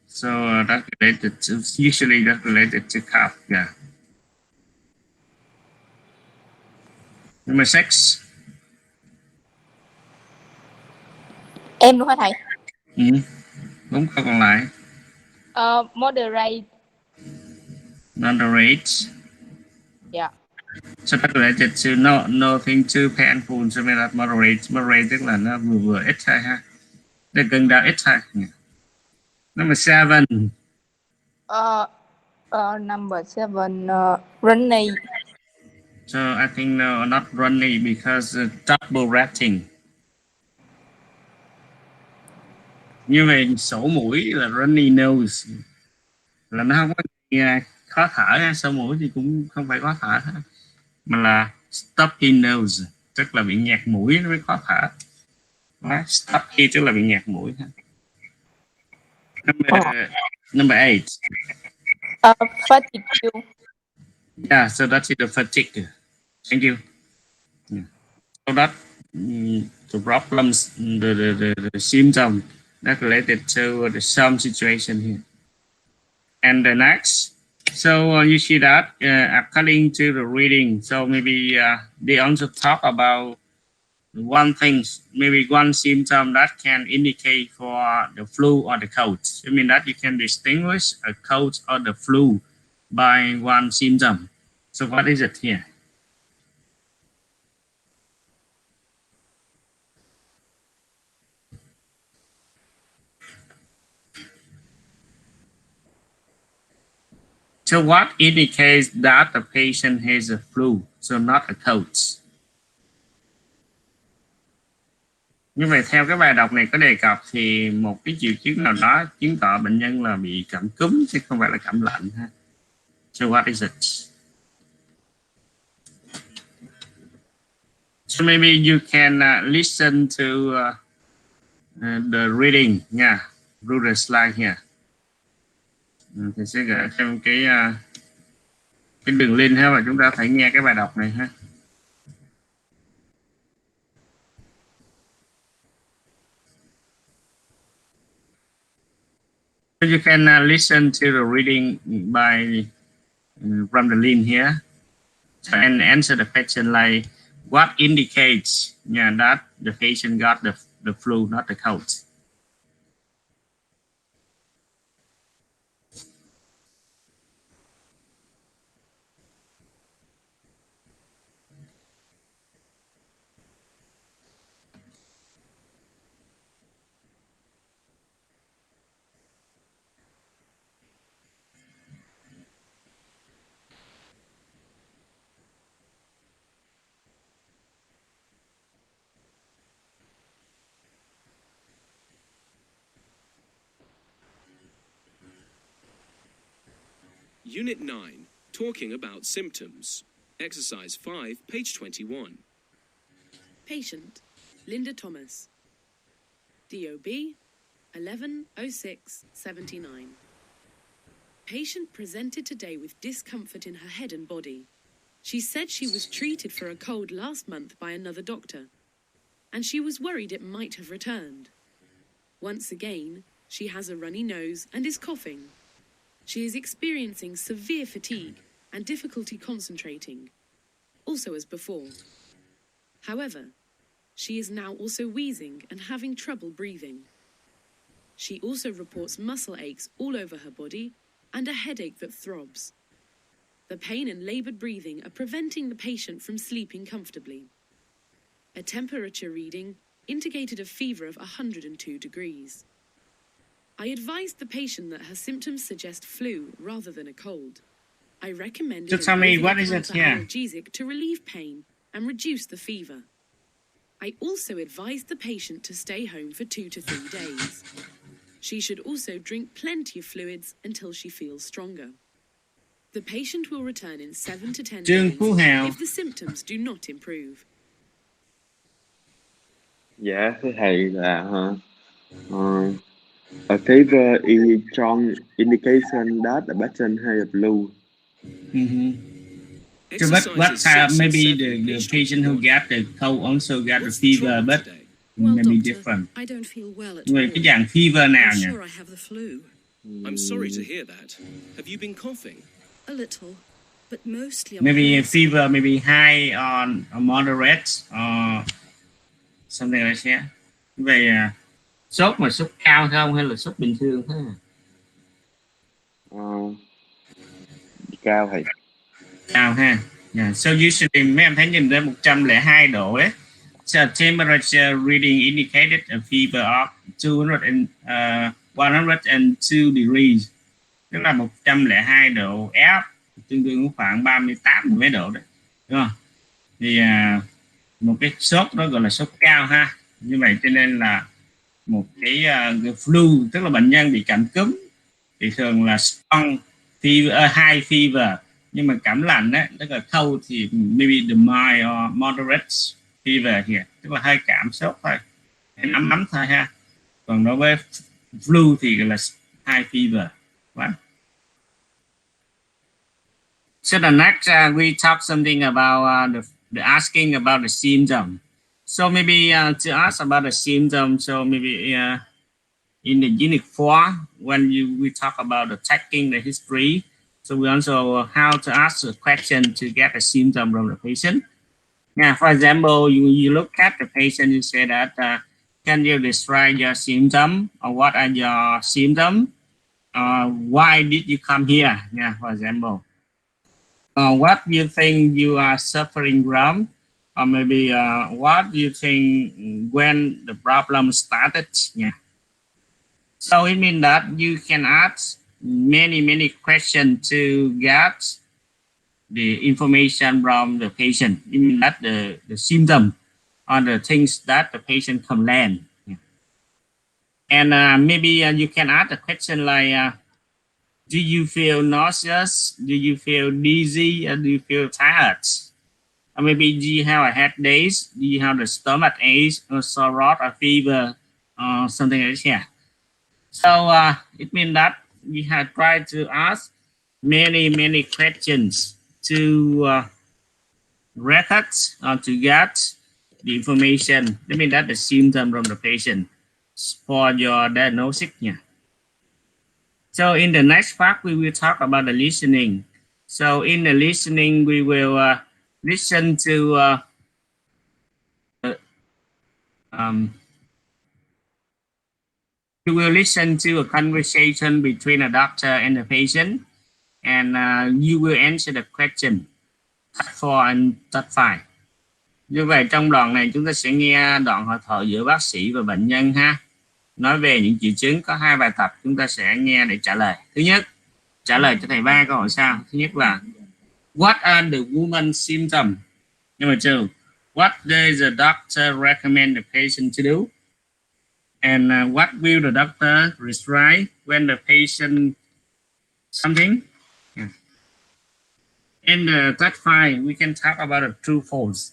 So that's related to, usually that's related to cough. Yeah. Number 6. Em luôn hả thầy? Đúng câu còn lại. Moderate. Moderate. Dạ. So that's related to nothing too painful. So that moderate tức là nó vừa ít thôi ha. Nó cân đau ít thôi. Number 7. Number 7, runny. So I think no, not runny because double rating. Như vậy sổ mũi là runny nose, là nó không có khó thở ha. Sổ mũi thì cũng không phải khó thở mà là stuffy nose, tức là bị nghẹt mũi nó mới khó thở. Stuffy tức là bị nghẹt mũi ha. Number 8. Fatigue. Yeah, so that's the fatigue. Thank you. Yeah. So that the problems, the symptom that related to the some situation here. And the next, so you see that according to the reading, so maybe they also talk about one thing, maybe one symptom that can indicate for the flu or the cold. I mean that you can distinguish a cold or the flu by one symptom. So what is it here? So what indicates that the patient has a flu, so not a cold? Như vậy theo cái bài đọc này có đề cập thì một cái triệu chứng nào đó chứng tỏ bệnh nhân là bị cảm cúm chứ không phải là cảm lạnh ha. So what is it? So maybe you can listen to the reading nha. Through the slide here. Thì sẽ gửi thêm cái đường link ha, và chúng ta phải nghe cái bài đọc này ha. So you can listen to the reading by from the link here, so, and answer the question like what indicates that the patient got the flu, not the cold. Unit 9, talking about symptoms. Exercise 5, page 21. Patient, Linda Thomas. DOB, 110679. Patient presented today with discomfort in her head and body. She said she was treated for a cold last month by another doctor, and she was worried it might have returned. Once again, she has a runny nose and is coughing. She is experiencing severe fatigue and difficulty concentrating, also as before. However, she is now also wheezing and having trouble breathing. She also reports muscle aches all over her body and a headache that throbs. The pain and laboured breathing are preventing the patient from sleeping comfortably. A temperature reading indicated a fever of 102 degrees. I advised the patient that her symptoms suggest flu rather than a cold. I recommended So tell me, what is it here? analgesic to relieve pain and reduce the fever. I also advised the patient to stay home for 2 to 3 days. She should also drink plenty of fluids until she feels stronger. The patient will return in 7 to 10 Trương days Phú Hào. if the symptoms do not improve. Dạ thưa thầy là a fever is strong indication that the patient has a flu. So what maybe the patient who got the cold also got the fever, but maybe different. I don't feel well at Về cái dạng fever nào I'm nhỉ? sure I have the flu. I'm sorry to hear that. Have you been coughing? A little, but mostly Maybe a fever, maybe high or moderate or something like that. Về sốt mà sốt cao không hay là sốt bình thường thôi? Cao thầy. Cao ha. Yeah. So usually mấy em thấy nhìn ra 102 độ ấy. So temperature reading indicated a fever of 102 degrees. Tức là 102 độ F, tương đương khoảng 38 mấy độ đấy. Đúng không? Thì một cái sốt đó gọi là sốt cao ha. Như vậy cho nên là một cái flu, tức là bệnh nhân bị cảm cúm thì thường là strong fever, high fever, nhưng mà cảm lạnh đấy, tức là cold thì maybe the mild or moderate fever here, tức là hơi cảm sốt thôi, ấm ấm thôi ha. Còn đối với flu thì gọi là high fever. Right? So the next we talk something about the asking about the symptom. So maybe to ask about the symptom, so maybe in the unit 4, when we talk about the checking the history, so we also how to ask a question to get a symptom from the patient. Yeah, for example, you look at the patient, you say that can you describe your symptom, or what are your symptoms? Why did you come here? Yeah, for example. What do you think you are suffering from? Or maybe what do you think when the problem started? Yeah. So it means that you can ask many questions to get the information from the patient. It means that the symptom or the things that the patient complain. Yeah. And maybe you can ask a question like, do you feel nauseous? Do you feel dizzy? Or do you feel tired? Or maybe do you have a headache? Do you have the stomach ache or sore throat or fever or something like that? So it means that we have tried to ask many questions to records or to get the information. That means that the symptom from the patient for your diagnosis. Yeah. So in the next part, we will talk about the listening. So in the listening, we will listen to we will listen to a conversation between a doctor and a patient, and you will answer the question touch 4 and touch 5. Như vậy trong đoạn này chúng ta sẽ nghe đoạn hội thoại giữa bác sĩ và bệnh nhân ha. Nói về những triệu chứng, có 2 bài tập chúng ta sẽ nghe để trả lời. Thứ nhất, trả lời cho thầy 3 câu hỏi sau. Thứ nhất là what are the woman's symptoms? Number 2, what does the doctor recommend the patient to do? And what will the doctor prescribe when the patient something? Yeah. In the third file, we can talk about the true false.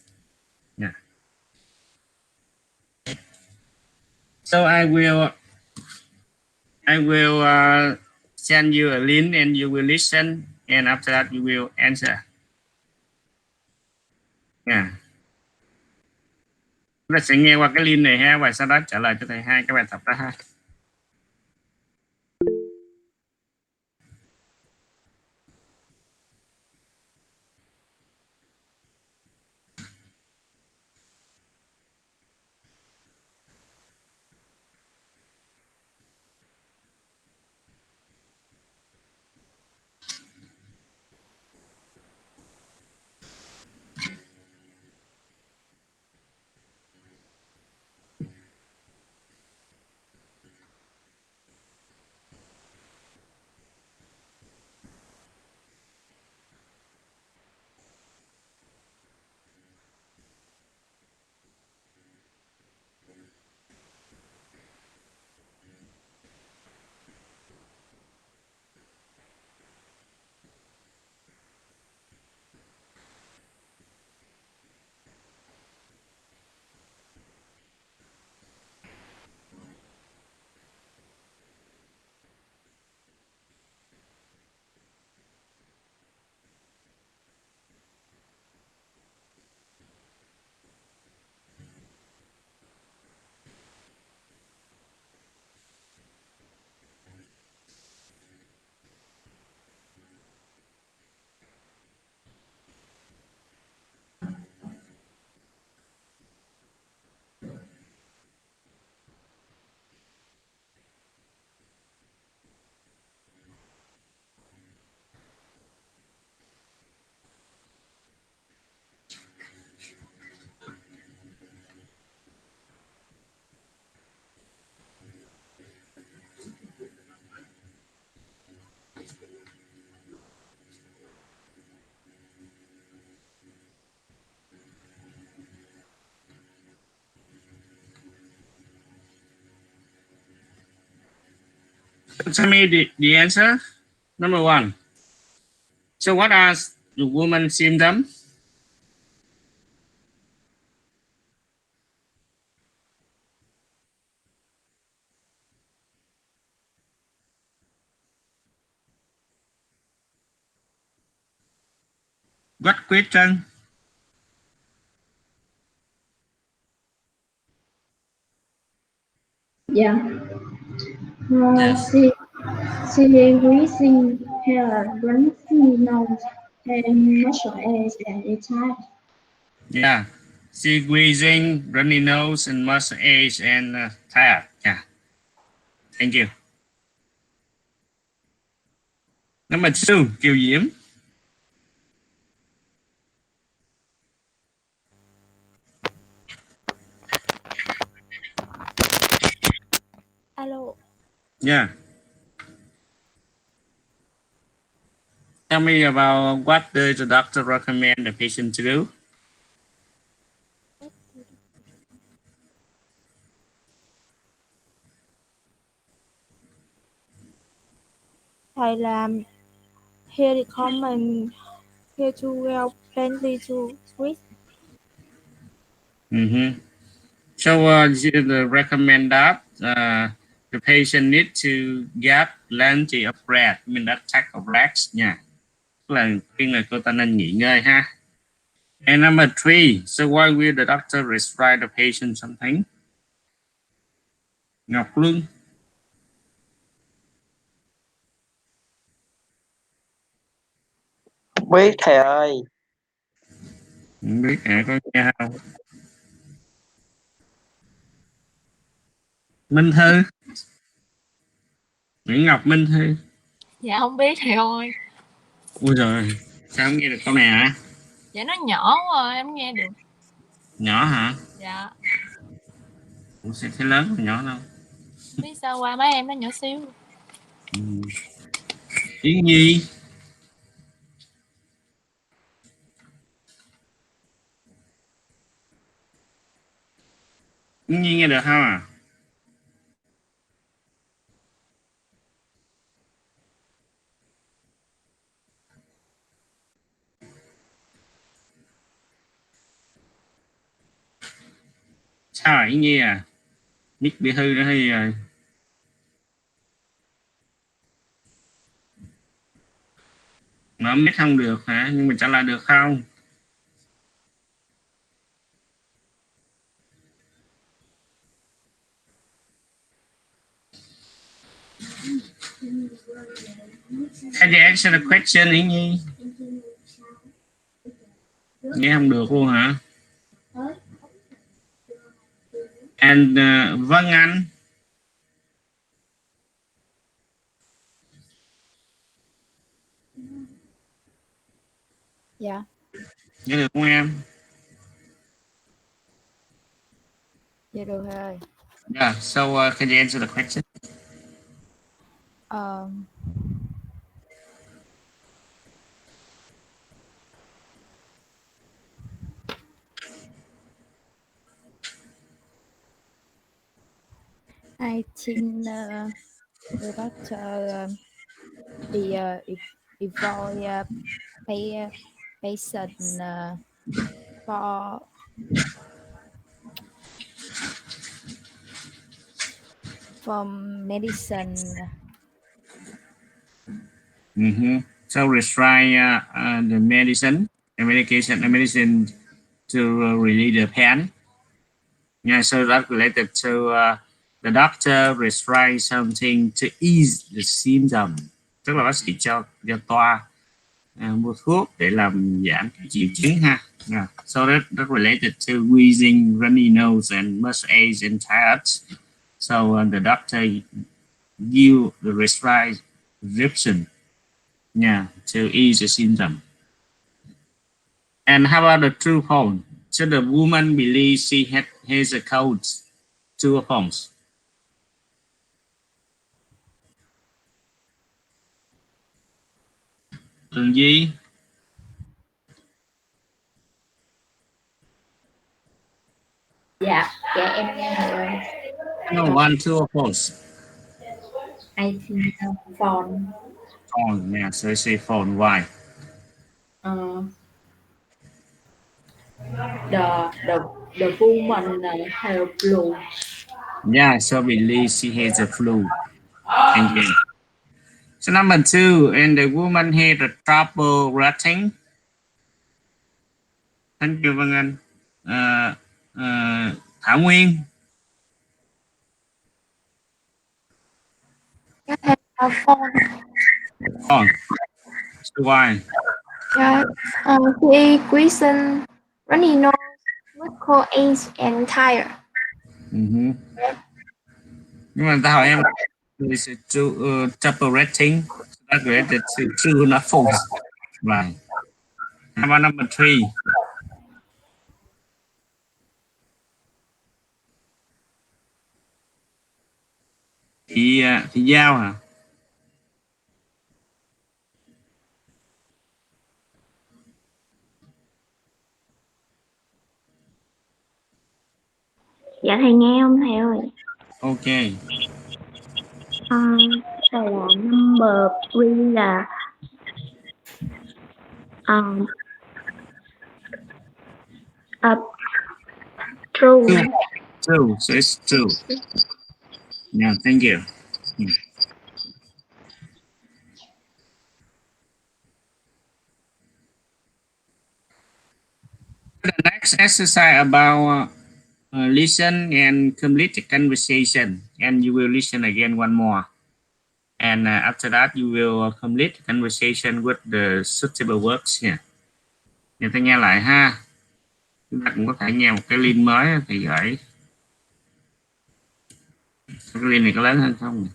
Yeah. So I will send you a link and you will listen, and after that you will answer. Yeah. Chúng ta sẽ nghe qua cái link này ha, và sau đó trả lời cho thầy 2 cái bài tập đó ha. Tell me the answer. Number one. So what are the woman's symptoms? What question? Yeah. Yes. She increasing her runny nose and muscle aches and it's hard. Yeah. Sea wheezing, runny nose, and muscle ache and tired. Yeah. Thank you. Number two, Kiều Diễm. Alo. Yeah. Tell me about what does the doctor recommend the patient to do? Thầy làm here recommend here to well plenty to sweet. Mm-hmm. So you recommend that the patient need to get plenty of rest, I mean that type of rest nha. Tức là khi người cô ta nên nghỉ ngơi ha. And number three, so why will the doctor prescribe the patient something? Ngọc Luân. Không biết thầy ơi. Không biết có nghe không? Minh Thư. Nguyễn Ngọc Minh Thư. Dạ không biết thầy ơi. Ui rồi, sao không nghe được câu này hả? Dạ nó nhỏ quá em nghe được. Nhỏ hả? Dạ. Ủa sẽ thấy lớn mà nhỏ đâu. Biết sao qua mấy em nó nhỏ xíu. Yến Nhi. Yến Nhi nghe được không à? Sao hả Yến Nhi à? Nick bị hư nó hay rồi. Mà biết không được hả? Nhưng mà trả lời được không? Can you answer the question Yến Nhi? Nghe không được luôn hả? And Vân Anh. Dạ. Nghe được không em? Dạ được thầy ơi. Yeah, so can you answer the question? I think the doctor avoid patient for medicine. So prescribe the medicine, the medicine to relieve the pain. Yeah, so that's related to the doctor prescribe something to ease the symptom. Tức là bác sĩ cho toa mua thuốc để làm giảm cái triệu chứng ha. Yeah. So that related to wheezing, runny nose, and muscle aches and tiredness. So the doctor give the prescription, yeah, to ease the symptom. And how about the true false? So the woman believes she has a cold. True or false? Tường Di. Dạ em nghe thầy ơi. No, one, true or false? I think phone. Phone. Yeah, so I say phone. Why? Uh, the woman have flu. Yeah, so believe she has a flu. Thank you. So number 2, and the woman had a trouble breathing. Thank you, Vân Anh. Thảo Nguyên. Phone. Phone. So why? Yeah. He question runny nose, muscle ache and tired. Nhưng mà ta hỏi em is it trouble breathing. So that's related to true, not false. Right. How about number 3? Thì Giao hả? Dạ thầy nghe không thầy ơi? Ok. Đây là number 3 là true. True. So it's true. Yeah, thank you. The next exercise about listen and complete the conversation, and you will listen again one more, and after that you will complete the conversation with the suitable words here. Người ta nghe lại ha. Chúng ta cũng có thể nghe một cái link mới thì gửi. Cái link này có lớn hơn không?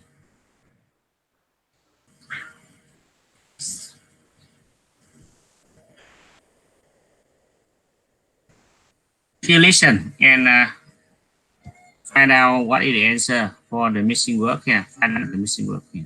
If you listen and find out what is the answer for the missing word here. Find out the missing word here.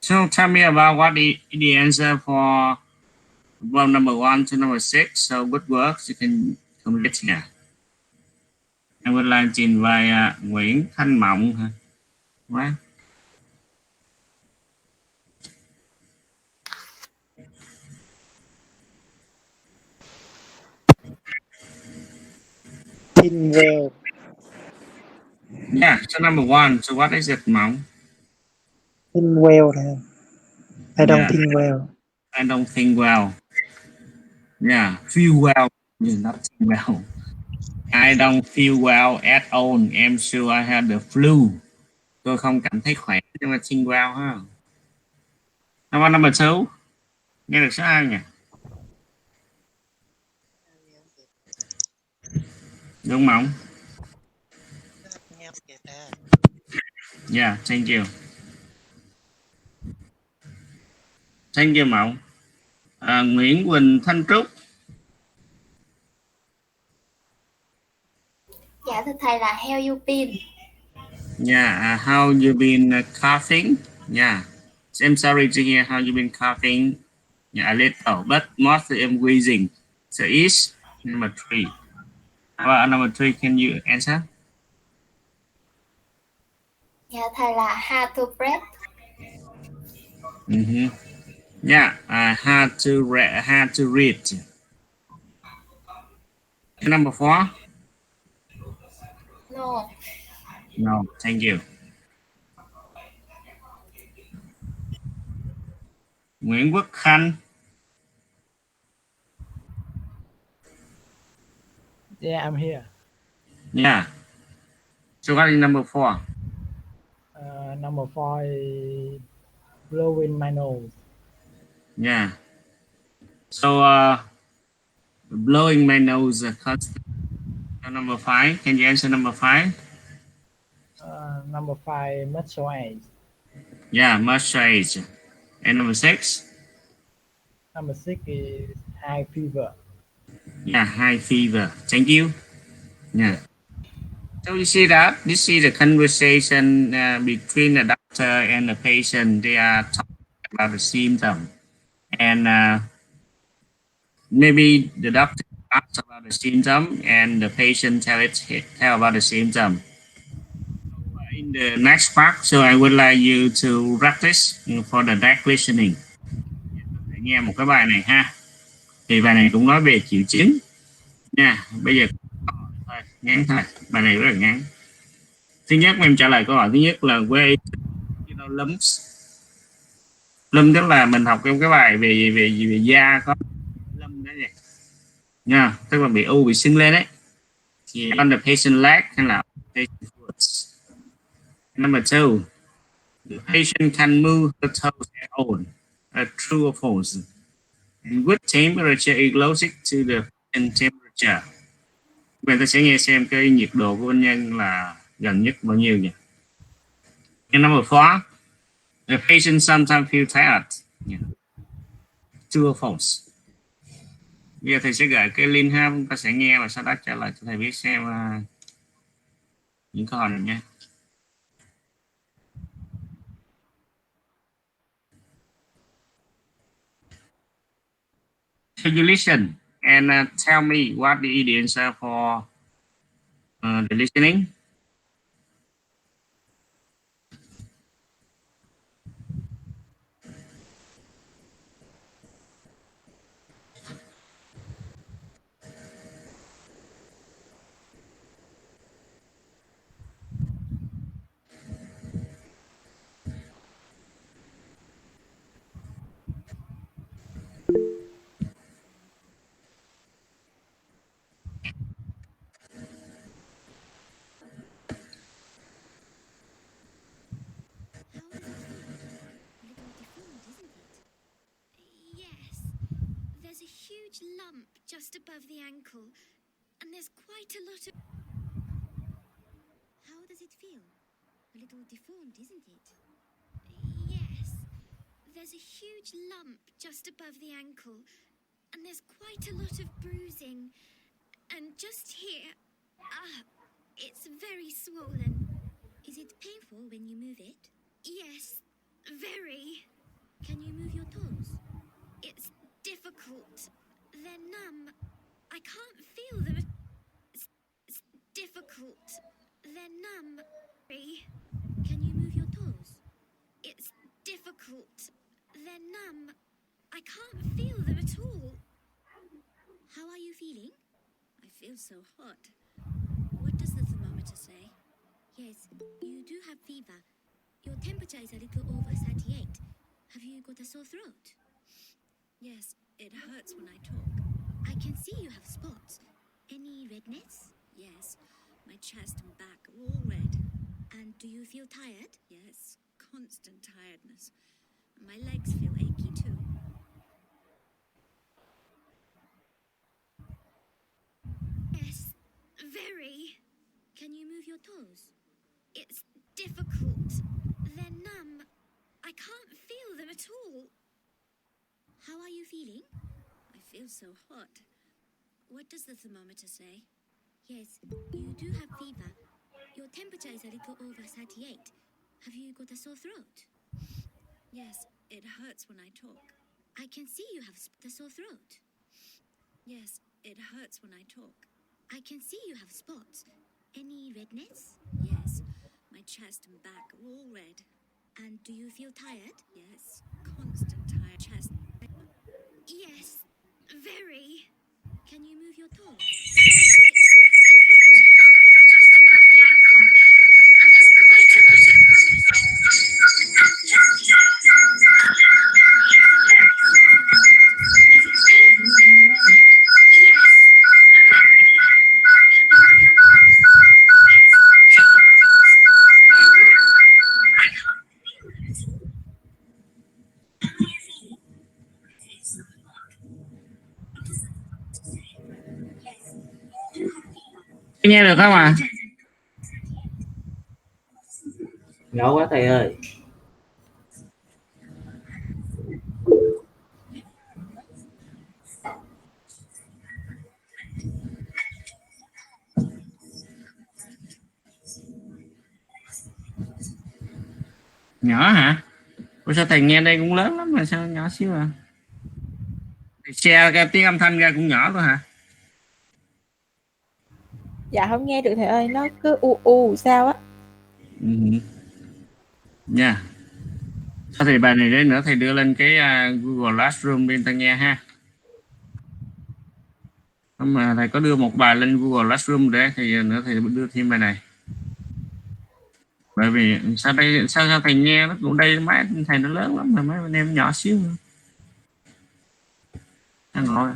So tell me about what is the answer for from number 1 to number 6. So good work. You can complete here. Em would like to invite Nguyễn Thanh Mộng hả? Right. Thin well. Yeah, so number 1. So what is it, Mộng? Thin well thầy. I don't Yeah, think well. I don't think well. Yeah, feel well. Yeah, not think well. I don't feel well at all. Em sure I had the flu. Tôi không cảm thấy khỏe nhưng mà think well ha. How about number 2? Nghe được số 2 nhỉ? Đúng Mộng? Yeah, thank you. Thank you Mộng. Nguyễn Quỳnh Thanh Trúc. Dạ thưa thầy là how you been? Yeah, how you been coughing? Yeah, so I'm sorry to hear how you been coughing. Yeah, a little, but mostly I'm wheezing. So is number 3. How about number 3? Can you answer? Dạ thầy là how to breathe. Yeah, hard to read. Number 4. No. No, thank you. Nguyễn Quốc Khanh. Yeah, I'm here. Yeah. So what is number 4? Number 4 is blowing my nose. Yeah. So blowing my nose constant. So number 5. Can you answer number 5? Number 5, muscle aches. Yeah, moisturize. And number 6? Number 6 is high fever. Yeah, high fever. Thank you. Yeah. So you see that this is the conversation between the doctor and the patient. They are talking about the symptom, and maybe the doctor asks about the symptom, and the patient tell about the symptom. In the next part, so I would like you to practice for the back listening. Để nghe một cái bài này ha. Thì bài này cũng nói về triệu chứng nha. Bây giờ thôi, ngắn thôi, bài này rất là ngắn. Thứ nhất em trả lời câu hỏi thứ nhất là where lumps. Lâm tức là mình học trong cái bài về da có lâm đó vậy nha, tức là bị u bị sưng lên đấy, thì on the patient leg hay là patient foot. Number 2, the patient can move her toes at all. True or false? And what temperature is closest to the patient temperature? Người ta sẽ nghe xem cái nhiệt độ của bệnh nhân là gần nhất bao nhiêu nhỉ? And number 4, the patient sometimes feel tired. Yeah. True or false? Bây giờ thầy sẽ gửi cái link ha, chúng ta sẽ nghe và sau đó trả lời cho thầy biết xem những câu hỏi này nha. So you listen and tell me what the answer for the listening. Yes, there's a huge lump just above the ankle, and there's quite a lot of... How does it feel? A little deformed, isn't it? Yes, there's a huge lump just above the ankle, and there's quite a lot of bruising. And just here, it's very swollen. Is it painful when you move it? Yes, very. Can you move your toes? It's difficult. They're numb. I can't feel them. It's difficult. They're numb. Can you move your toes? It's difficult. They're numb. I can't feel them at all. How are you feeling? I feel so hot. What does the thermometer say? Yes, you do have fever. Your temperature is a little over 38. Have you got a sore throat? Yes, it hurts when I talk. I can see you have spots. Any redness? Yes, my chest and back are all red. And do you feel tired? Yes, constant tiredness. My legs feel achy too. Yes, very. Can you move your toes? It's difficult. They're numb. I can't feel them at all. How are you feeling? I feel so hot. What does the thermometer say? Yes, you do have fever. Your temperature is a little over 38. Have you got a sore throat? Yes, it hurts when I talk. I can see you have a sore throat. Yes, it hurts when I talk. I can see you have spots. Any redness? Yes, my chest and back are all red. And do you feel tired? Yes. Constant tired chest. Yes, very. Can you move your toes? It's difficult. One more. I can't Nghe được không ạ? Nhỏ quá thầy ơi. Nhỏ hả? Ủa sao thầy nghe đây cũng lớn lắm mà sao nhỏ xíu à? Thầy share cái tiếng âm thanh ra cũng nhỏ luôn hả? Dạ không nghe được thầy ơi, nó cứ u u sao á. Nha. Sao thì bài này đấy nữa thầy đưa lên cái Google Classroom bên ta nghe ha. Không mà thầy có đưa một bài lên Google Classroom để thì nữa thầy đưa thêm bài này. Bởi vì sao thầy nghe nó cũng đây máy thầy nó lớn lắm mà mấy anh em nhỏ xíu nữa. Ngồi.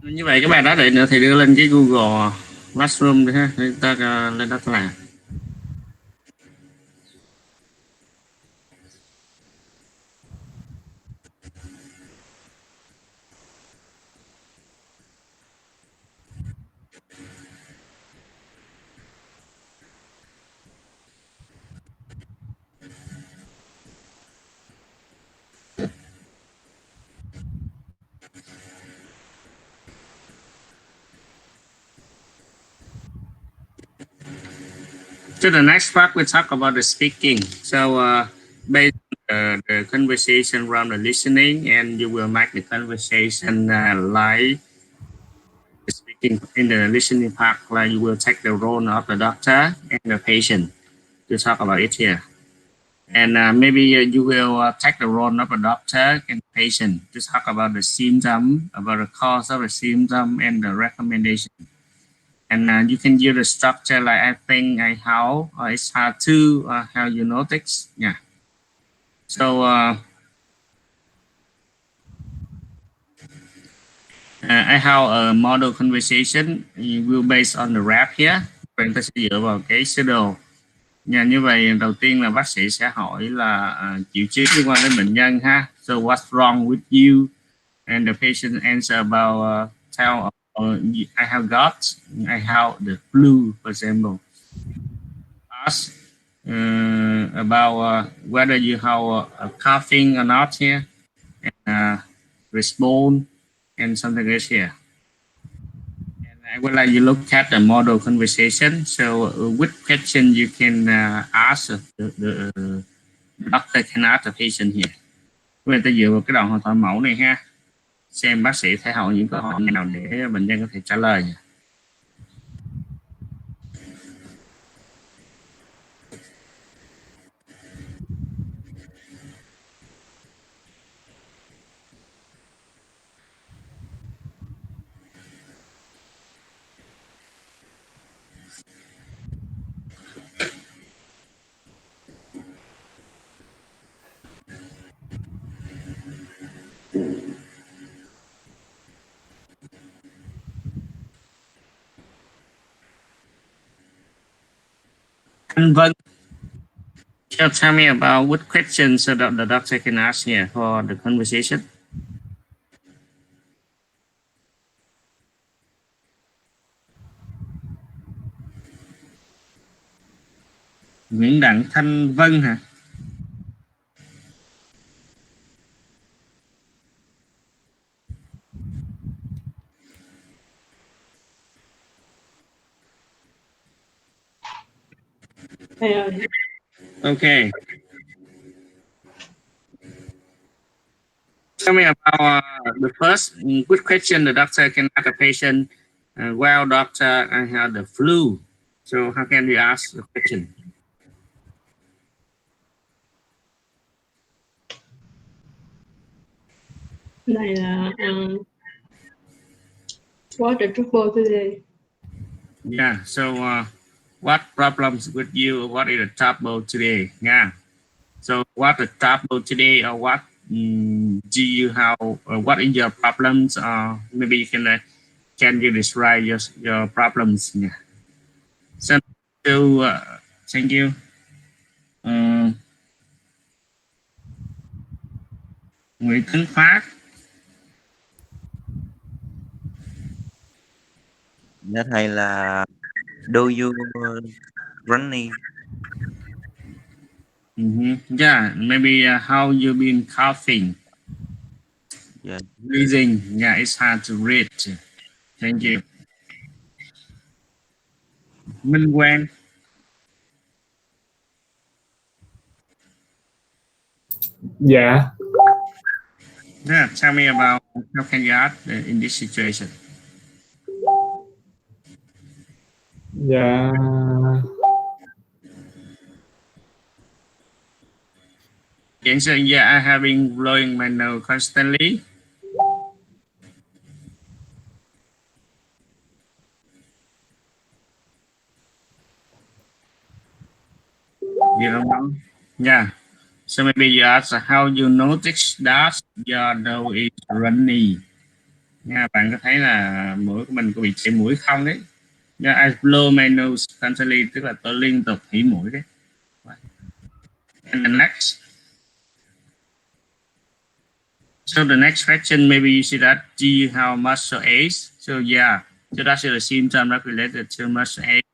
Như vậy các bạn đó để nữa thì đưa lên cái Google Classroom đi ha, để ta lên đó ta làm. To the next part, we talk about the speaking. So based on the conversation around the listening, and you will make the conversation like the speaking in the listening part, like you will take the role of the doctor and the patient to talk about it here. And maybe you will take the role of a doctor and patient to talk about the symptom, about the cause of the symptom and the recommendation. And you can use the structure like I think, I how, or it's hard to, how you notice. Yeah. So I have a model conversation will based on the rap here. Chúng ta sẽ dựa vào cái sơ đồ. Như vậy đầu tiên là bác sĩ sẽ hỏi là triệu chứng liên quan đến bệnh nhân ha. So what's wrong with you? And the patient answer about tell I have got, I have the flu, for example. Ask about whether you have a coughing or not here, and respond and something else here. And I would like you look at the model conversation. So which question you can ask the doctor can ask the patient here. Chúng ta dựa vào cái đoạn hội thoại mẫu này ha, xem bác sĩ sẽ hỏi những câu hỏi nào để bệnh nhân có thể trả lời. Anh Vân, tell me about what questions the doctor can ask here for the conversation. Nguyễn Đặng Thanh Vân hả? Thầy ơi. Okay. Tell me about the first good question the doctor can ask a patient. Well, doctor, I have the flu. So how can we ask the question? Này là what the trouble today? Yeah. So what problems with you? What is the trouble today? Yeah. So what the trouble today, or what do you have? What is your problems? Or maybe you can you describe your problems? Yeah. So thank you. Nguyễn Tấn Phát. Dạ thầy là do you running? Yeah, maybe how you been coughing? Yeah. Breathing. Yeah, it's hard to read. Thank you. Minh Quang. Dạ. Yeah, tell me about how can you act in this situation? Dạ. Answer, yeah, I have been blowing my nose constantly. You don't know? Yeah. So maybe you ask how you notice that your nose is runny. Nha, bạn có thấy là mũi của mình có bị chảy mũi không đấy? Yeah, I blow my nose constantly, tức là tôi liên tục hỉ mũi đấy. And the next. So the next question, maybe you see that, do you have muscle aches? So yeah, so that's the symptom related to muscle ache.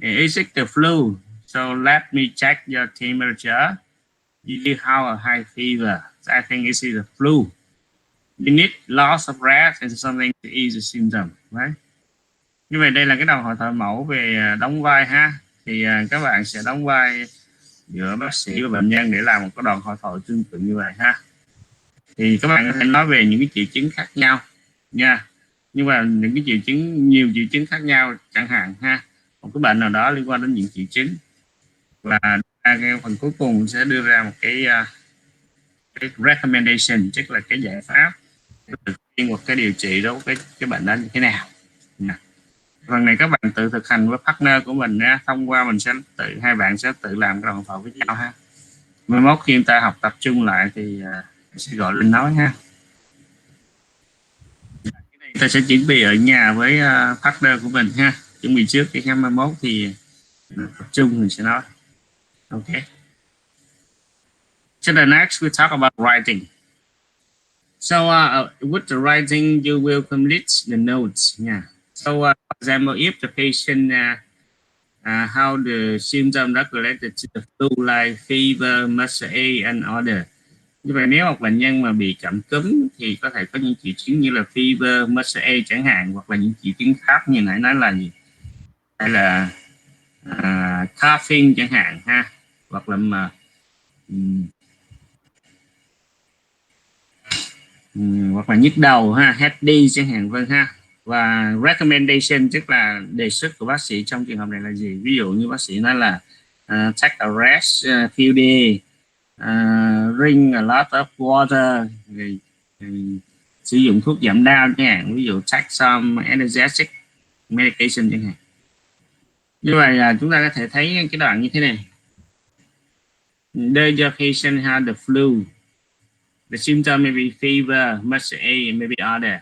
Is it the flu? So let me check your temperature. You have a high fever. So I think it's the flu. You need loss of breath and something to ease the symptom, right? Như vậy đây là cái đồng hồ thở mẫu về đóng vai ha. Thì các bạn sẽ đóng vai giữa bác sĩ và bệnh nhân để làm một cái đoàn hội thoại tương tự như vậy ha. Thì các bạn có thể nói về những cái triệu chứng khác nhau nha. Nhưng mà những cái triệu chứng, nhiều triệu chứng khác nhau chẳng hạn ha. Một cái bệnh nào đó liên quan đến những triệu chứng. Và cái phần cuối cùng sẽ đưa ra một cái recommendation, tức là cái giải pháp thực hiện một cái điều trị đối với cái bệnh đó như thế nào. Phần này các bạn tự thực hành với partner của mình nha. Thông qua mình sẽ hai bạn sẽ tự làm cái đoàn thoại với nhau ha. Mai mốt khi ta học tập trung lại thì sẽ gọi lên nói ha. Ta sẽ chuẩn bị ở nhà với partner của mình ha, chuẩn bị trước cái mai mốt thì tập trung mình sẽ nói. Okay. So the next we talk about writing. So with the writing you will complete the notes. Yeah. So for example, if the patient how the symptoms are related to the flu like fever, muscle ache and other. Như vậy nếu một bệnh nhân mà bị cảm cúm thì có thể có những triệu chứng như là fever, muscle ache chẳng hạn, hoặc là những triệu chứng khác như nãy nói là gì, hay là coughing chẳng hạn ha, hoặc là hoặc là nhức đầu ha, headache chẳng hạn, vân ha. Và recommendation tức là đề xuất của bác sĩ trong trường hợp này là gì? Ví dụ như bác sĩ nói là take a rest few days, drink a lot of water, sử dụng thuốc giảm đau chẳng hạn, ví dụ take some energetic medication chẳng hạn. Như vậy là chúng ta có thể thấy cái đoạn như thế này. Does your patient have the flu? The symptom may be fever, muscle ache, and maybe other.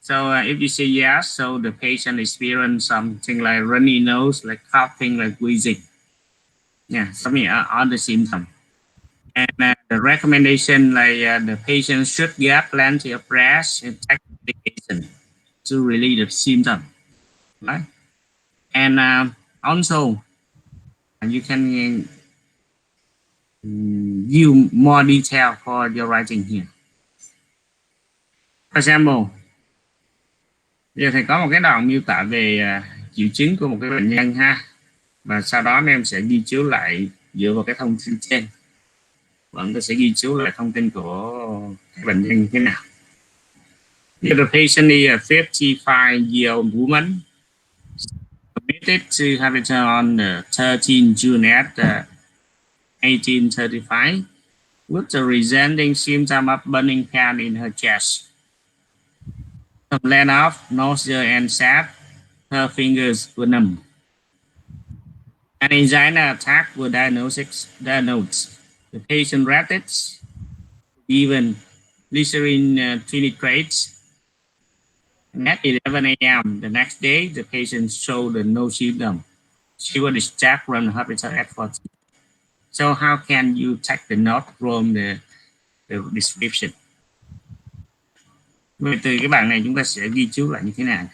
So if you say yes, so the patient experience something like runny nose, like coughing, like wheezing. Yeah, something other symptom. And the recommendation, like the patient should get plenty of rest and take medication to relieve the symptom, right? And also, And you can give more detail for your writing here. For example, giờ thầy có một cái đoạn miêu tả về triệu chứng của một cái bệnh nhân ha, và sau đó em sẽ ghi chú lại dựa vào cái thông tin trên, và tôi sẽ ghi chú lại thông tin của cái bệnh nhân như thế nào. If the patient is a 55-year-old woman admitted to hospital on the 13 June at 18:35 with the presenting symptom of burning pain in her chest, complaint of nausea and sad, her fingers were numb. An angina attack were diagnosed. The patient rapid, given glycerin trinitrates. And at 11 a.m. the next day, the patient showed no symptom. She was discharged from the hospital at 14. So how can you take the note from the description? Vậy từ cái bảng này chúng ta sẽ ghi chú lại như thế nào?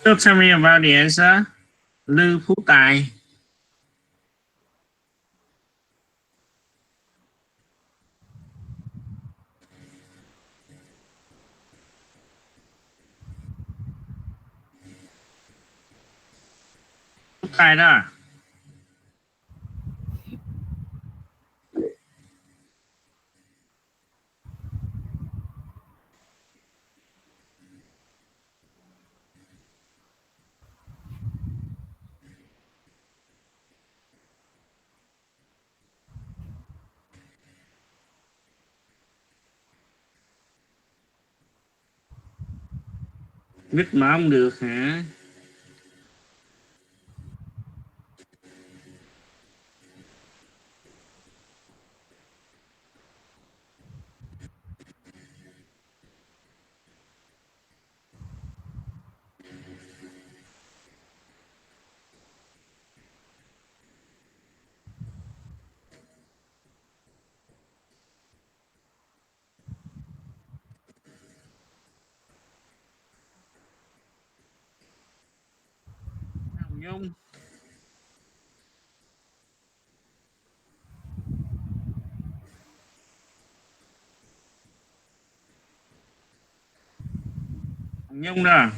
So tell me about the answer. Lưu Phú Tài. Phú Tài đó à? Viết mà không được hả? Nhung. Nhung đó.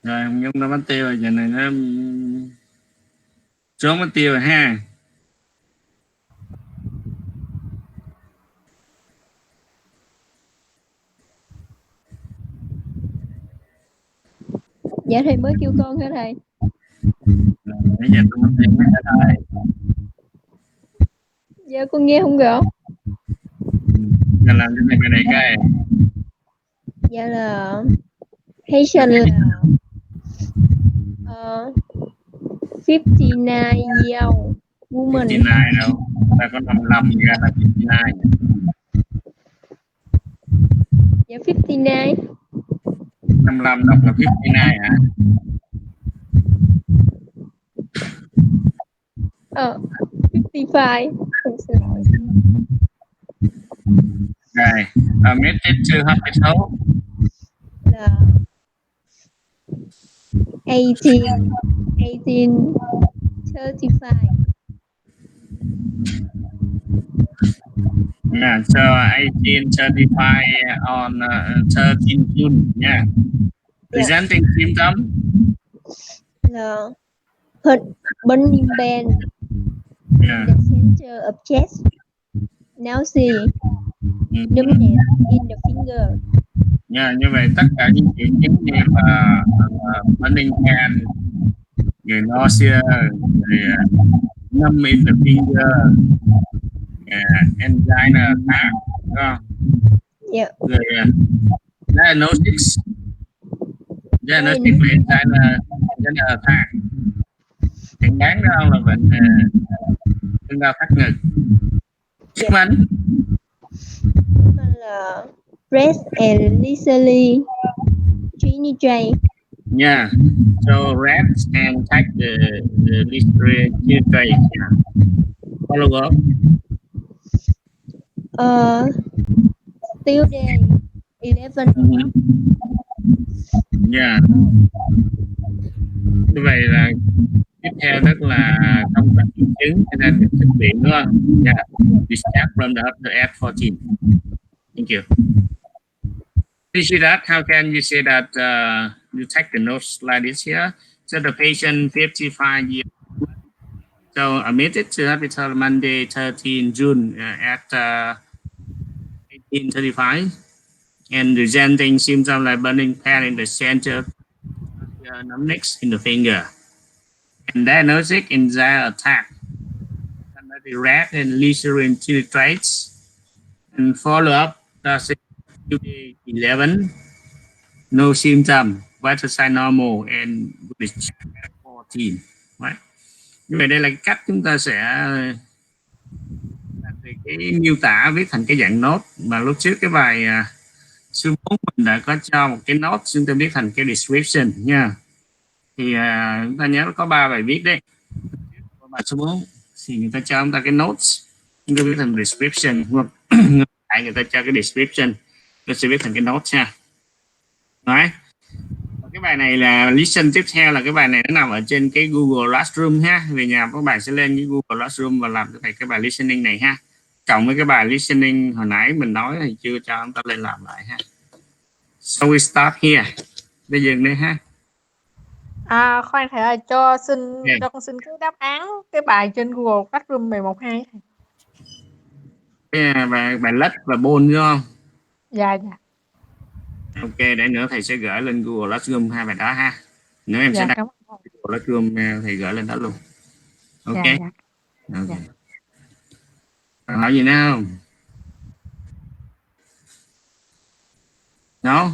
Rồi Hồng Nhung nó mất tiêu rồi, giờ này nó trốn mất tiêu rồi ha. Dạ thầy mới kêu con hả thầy? Bây giờ tôi mất tiêu hết rồi. Dạ con nghe không rõ. Giờ làm cho thầy cái này cái. Dạ là patient là 59 year woman. 59 đâu, ta có 55 ra là 59. Dạ 59. 55 đọc là 59 hả? 55. Không xin lỗi. Rồi, admitted to hospital Là 1835. Yeah, so 1835 on 13 June. Yeah. Presenting symptom Là heart burning pain yeah. in the center of chest. Nausea. Numbness in the finger. Yeah, như vậy tất cả những triệu chứng như là burning hand, rồi nausea, rồi numb in the finger, angina attack, đúng không? Yeah. Rồi diagnosis là angina attack. Chẳng đáng đó là bệnh cơn đau thắt ngực. Chứng minh là rest and leisurely trinitrate. Yeah, so rest and take the trade. Yeah. Follow up. Still day 11. Yeah. Như vậy là tiếp theo rất là không có triệu chứng cho nên được xuất viện đúng không? Yeah. Discharge from the after at 14. Thank you. You see that? How can you say that you take the notes like this here? So the patient 55 years. So admitted to hospital Monday 13 June at 18:35 and presenting symptoms like burning pain in the center, numbness in the finger, and diagnosis anxiety attack, rat and glycerin nitrates, and follow up Tuesday 11, no symptom, vital sign normal and 14. Right. Như vậy đây là cái cách chúng ta sẽ cái miêu tả viết thành cái dạng nốt mà lúc trước cái bài số 4 mình đã có cho một cái nốt chúng ta viết thành cái description nha. Thì chúng ta nhớ có 3 bài viết đấy. Bài số 4 thì người ta cho chúng ta cái notes, chúng ta viết thành description hoặc lại người ta cho cái description, tôi sẽ viết thành cái notes nha. Đấy. Cái bài này là listen tiếp theo là cái bài này nó nằm ở trên cái Google Classroom ha. Về nhà các bạn sẽ lên cái Google Classroom và làm cái bài listening này ha. Cộng với cái bài listening hồi nãy mình nói thì chưa cho chúng ta lên làm lại ha. So we start here. Bây giờ đây ha. Khoan thầy ơi, cho con xin cái đáp án cái bài trên Google Classroom bài 1-2 thầy. Cái bài lách và bôn đúng không? Dạ. Ok, để nữa thầy sẽ gửi lên Google Classroom hai bài đó ha. Nữa em sẽ đăng Google Classroom thầy gửi lên đó luôn. Ok. Okay. Hỏi gì nữa không? No?